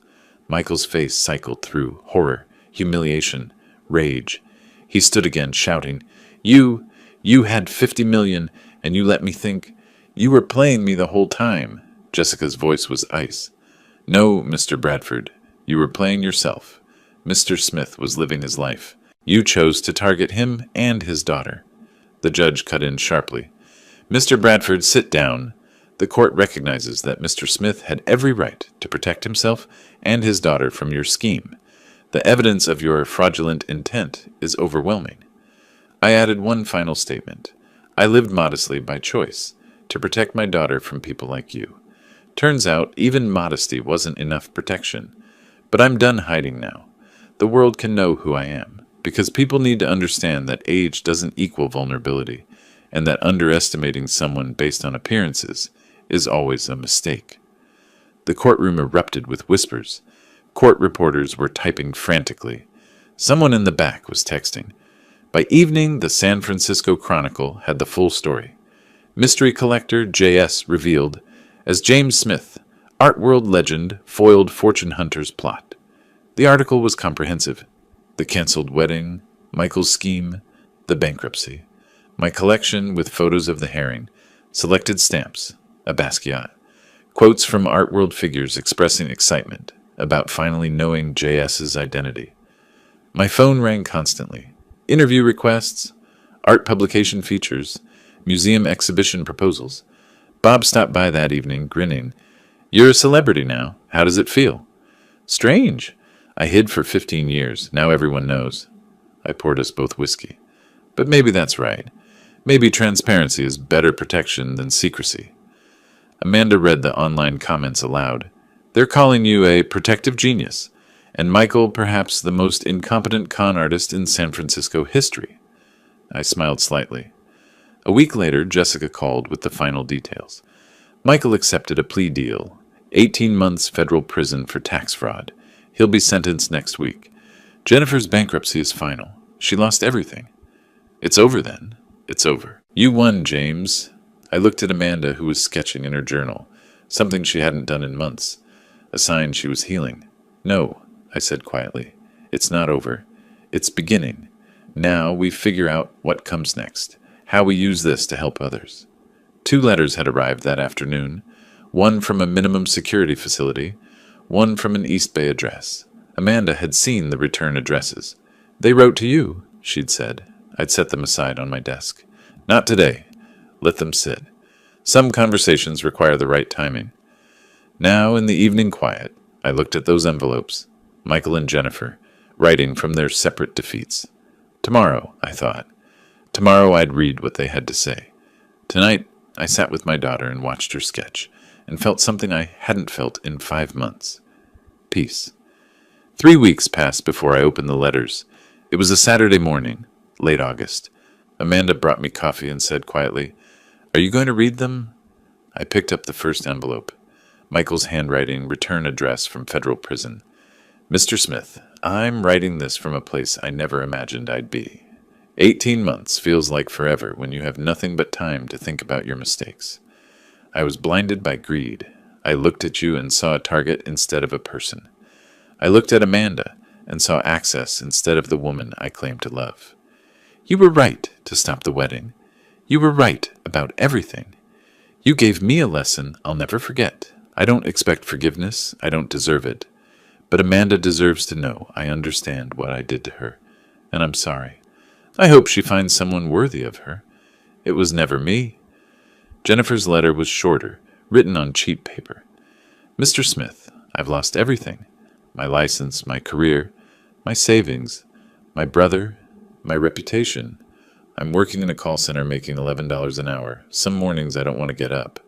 Michael's face cycled through horror, humiliation, rage. He stood again, shouting, You had $50 million, and you let me think. You were playing me the whole time. Jessica's voice was ice. No, Mr. Bradford, you were playing yourself. Mr. Smith was living his life. You chose to target him and his daughter. The judge cut in sharply. Mr. Bradford, sit down. The court recognizes that Mr. Smith had every right to protect himself and his daughter from your scheme. The evidence of your fraudulent intent is overwhelming. I added one final statement. I lived modestly by choice, to protect my daughter from people like you. Turns out, even modesty wasn't enough protection. But I'm done hiding now. The world can know who I am, because people need to understand that age doesn't equal vulnerability, and that underestimating someone based on appearances is always a mistake. The courtroom erupted with whispers. Court reporters were typing frantically. Someone in the back was texting. By evening, the San Francisco Chronicle had the full story. Mystery collector J.S. revealed as James Smith, art world legend, foiled fortune hunter's plot. The article was comprehensive. The canceled wedding, Michael's scheme, the bankruptcy. My collection with photos of the Haring, selected stamps, a Basquiat, quotes from art world figures expressing excitement about finally knowing J.S.'s identity. My phone rang constantly. Interview requests, art publication features, museum exhibition proposals. Bob stopped by that evening, grinning. You're a celebrity now. How does it feel? Strange. I hid for 15 years. Now everyone knows. I poured us both whiskey. But maybe that's right. Maybe transparency is better protection than secrecy. Amanda read the online comments aloud. They're calling you a protective genius, and Michael perhaps the most incompetent con artist in San Francisco history. I smiled slightly. A week later, Jessica called with the final details. Michael accepted a plea deal, 18 months federal prison for tax fraud. He'll be sentenced next week. Jennifer's bankruptcy is final. She lost everything. It's over then. It's over. You won, James. I looked at Amanda, who was sketching in her journal, something she hadn't done in months, a sign she was healing. No, I said quietly. It's not over. It's beginning. Now we figure out what comes next, how we use this to help others. 2 letters had arrived that afternoon, one from a minimum security facility, one from an East Bay address. Amanda had seen the return addresses. They wrote to you, she'd said. I'd set them aside on my desk. Not today. Let them sit. Some conversations require the right timing. Now, in the evening quiet, I looked at those envelopes. Michael and Jennifer, writing from their separate defeats. Tomorrow, I thought. Tomorrow I'd read what they had to say. Tonight, I sat with my daughter and watched her sketch, and felt something I hadn't felt in 5 months. Peace. 3 weeks passed before I opened the letters. It was a Saturday morning, late August. Amanda brought me coffee and said quietly, "Are you going to read them?" I picked up the first envelope. Michael's handwriting, return address from federal prison. "Mr. Smith, I'm writing this from a place I never imagined I'd be. 18 months feels like forever when you have nothing but time to think about your mistakes. I was blinded by greed. I looked at you and saw a target instead of a person. I looked at Amanda and saw access instead of the woman I claimed to love. You were right to stop the wedding. You were right about everything. You gave me a lesson I'll never forget. I don't expect forgiveness. I don't deserve it. But Amanda deserves to know I understand what I did to her, and I'm sorry. I hope she finds someone worthy of her. It was never me." Jennifer's letter was shorter, written on cheap paper. "Mr. Smith, I've lost everything. My license, my career, my savings, my brother, my reputation. I'm working in a call center making $11 an hour. Some mornings I don't want to get up.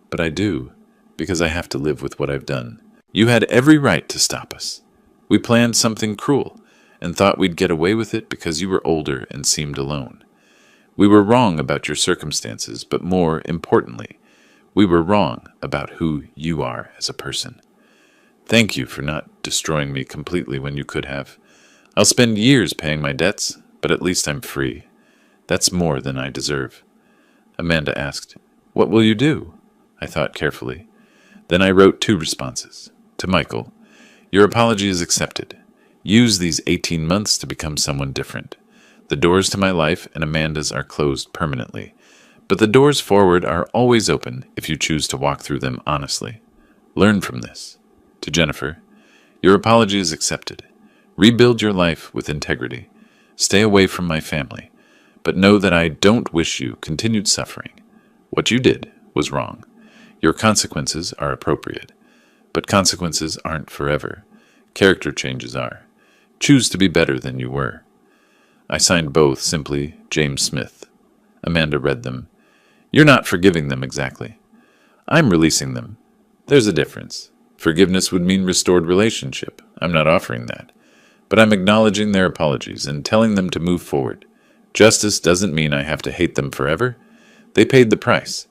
But I do, because I have to live with what I've done. You had every right to stop us. We planned something cruel, and thought we'd get away with it because you were older and seemed alone. We were wrong about your circumstances, but more importantly, we were wrong about who you are as a person. Thank you for not destroying me completely when you could have. I'll spend years paying my debts, but at least I'm free. That's more than I deserve." Amanda asked, "What will you do?" I thought carefully. Then I wrote 2 responses. To Michael, "Your apology is accepted. Use these 18 months to become someone different. The doors to my life and Amanda's are closed permanently, but the doors forward are always open if you choose to walk through them honestly. Learn from this." To Jennifer, "Your apology is accepted. Rebuild your life with integrity. Stay away from my family, but know that I don't wish you continued suffering. What you did was wrong. Your consequences are appropriate, but consequences aren't forever. Character changes are. Choose to be better than you were." I signed both simply James Smith. Amanda read them. "You're not forgiving them exactly. I'm releasing them. There's a difference. Forgiveness would mean restored relationship. I'm not offering that. But I'm acknowledging their apologies and telling them to move forward. Justice doesn't mean I have to hate them forever. They paid the price.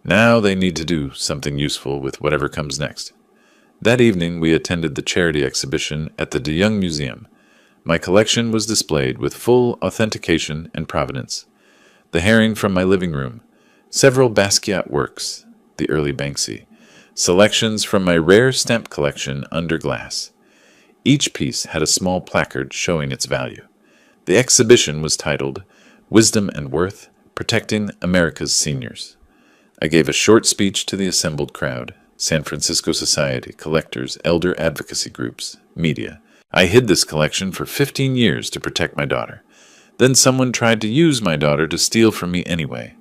Now they need to do something useful with whatever comes next." That evening we attended the charity exhibition at the De Young Museum. My collection was displayed with full authentication and provenance. The herring from my living room, several Basquiat works, the early Banksy, selections from my rare stamp collection under glass. Each piece had a small placard showing its value. The exhibition was titled "Wisdom and Worth, Protecting America's Seniors." I gave a short speech to the assembled crowd, San Francisco Society, collectors, elder advocacy groups, media. I hid this collection for 15 years to protect my daughter. Then someone tried to use my daughter to steal from me anyway.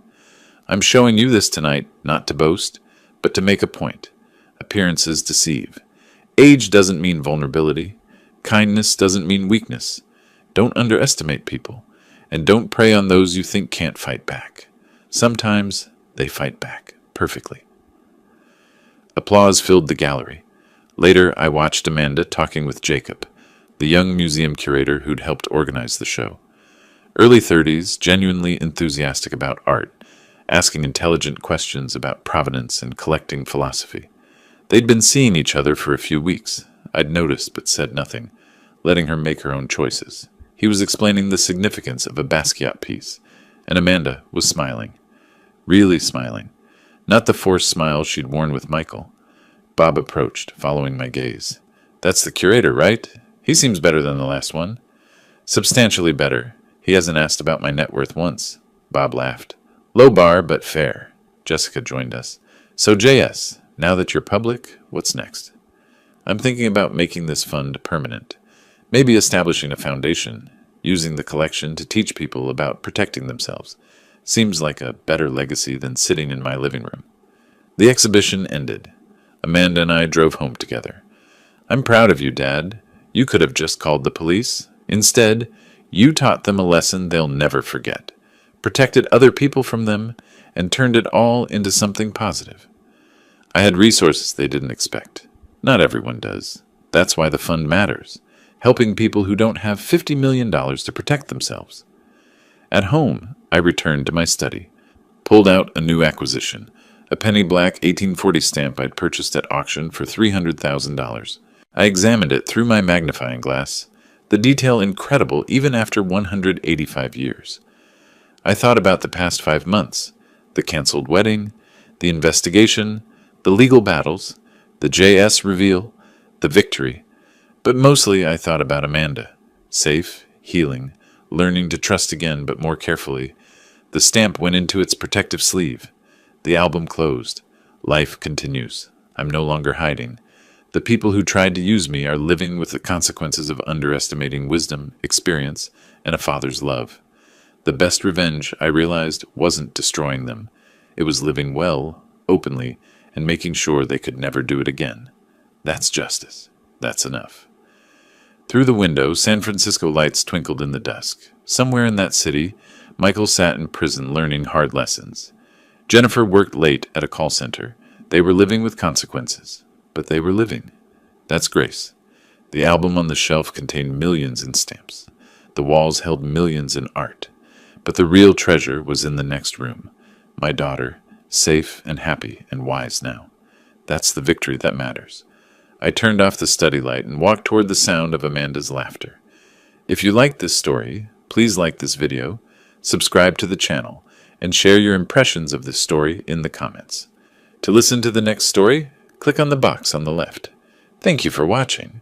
I'm showing you this tonight, not to boast, but to make a point. Appearances deceive. Age doesn't mean vulnerability. Kindness doesn't mean weakness. Don't underestimate people, and don't prey on those you think can't fight back. Sometimes they fight back perfectly. Applause filled the gallery. Later, I watched Amanda talking with Jacob, the young museum curator who'd helped organize the show. Early 30s, genuinely enthusiastic about art, asking intelligent questions about provenance and collecting philosophy. They'd been seeing each other for a few weeks. I'd noticed but said nothing, letting her make her own choices. He was explaining the significance of a Basquiat piece, and Amanda was smiling. Really smiling. Not the forced smile she'd worn with Michael. Bob approached, following my gaze. "That's the curator, right? He seems better than the last one." "Substantially better. He hasn't asked about my net worth once." Bob laughed. "Low bar, but fair." Jessica joined us. "So JS, now that you're public, what's next?" "I'm thinking about making this fund permanent. Maybe establishing a foundation, using the collection to teach people about protecting themselves. Seems like a better legacy than sitting in my living room." The exhibition ended. Amanda and I drove home together. "I'm proud of you, Dad. You could have just called the police. Instead, you taught them a lesson they'll never forget, protected other people from them, and turned it all into something positive. I had resources they didn't expect. Not everyone does. That's why the fund matters, helping people who don't have $50 million to protect themselves. At home, I returned to my study, pulled out a new acquisition, a penny black 1840 stamp I'd purchased at auction for $300,000. I examined it through my magnifying glass, the detail incredible even after 185 years. I thought about the past 5 months, the canceled wedding, the investigation, the legal battles, the JS reveal, the victory, but mostly I thought about Amanda, safe, healing, learning to trust again but more carefully. The stamp went into its protective sleeve. The album closed. Life continues. I'm no longer hiding. The people who tried to use me are living with the consequences of underestimating wisdom, experience, and a father's love. The best revenge, I realized, wasn't destroying them. It was living well, openly, and making sure they could never do it again. That's justice. That's enough. Through the window, San Francisco lights twinkled in the dusk. Somewhere in that city, Michael sat in prison learning hard lessons. Jennifer worked late at a call center. They were living with consequences, but they were living. That's grace. The album on the shelf contained millions in stamps. The walls held millions in art. But the real treasure was in the next room. My daughter, safe and happy and wise now. That's the victory that matters. I turned off the study light and walked toward the sound of Amanda's laughter. If you liked this story, please like this video, subscribe to the channel, and share your impressions of this story in the comments. To listen to the next story, click on the box on the left. Thank you for watching.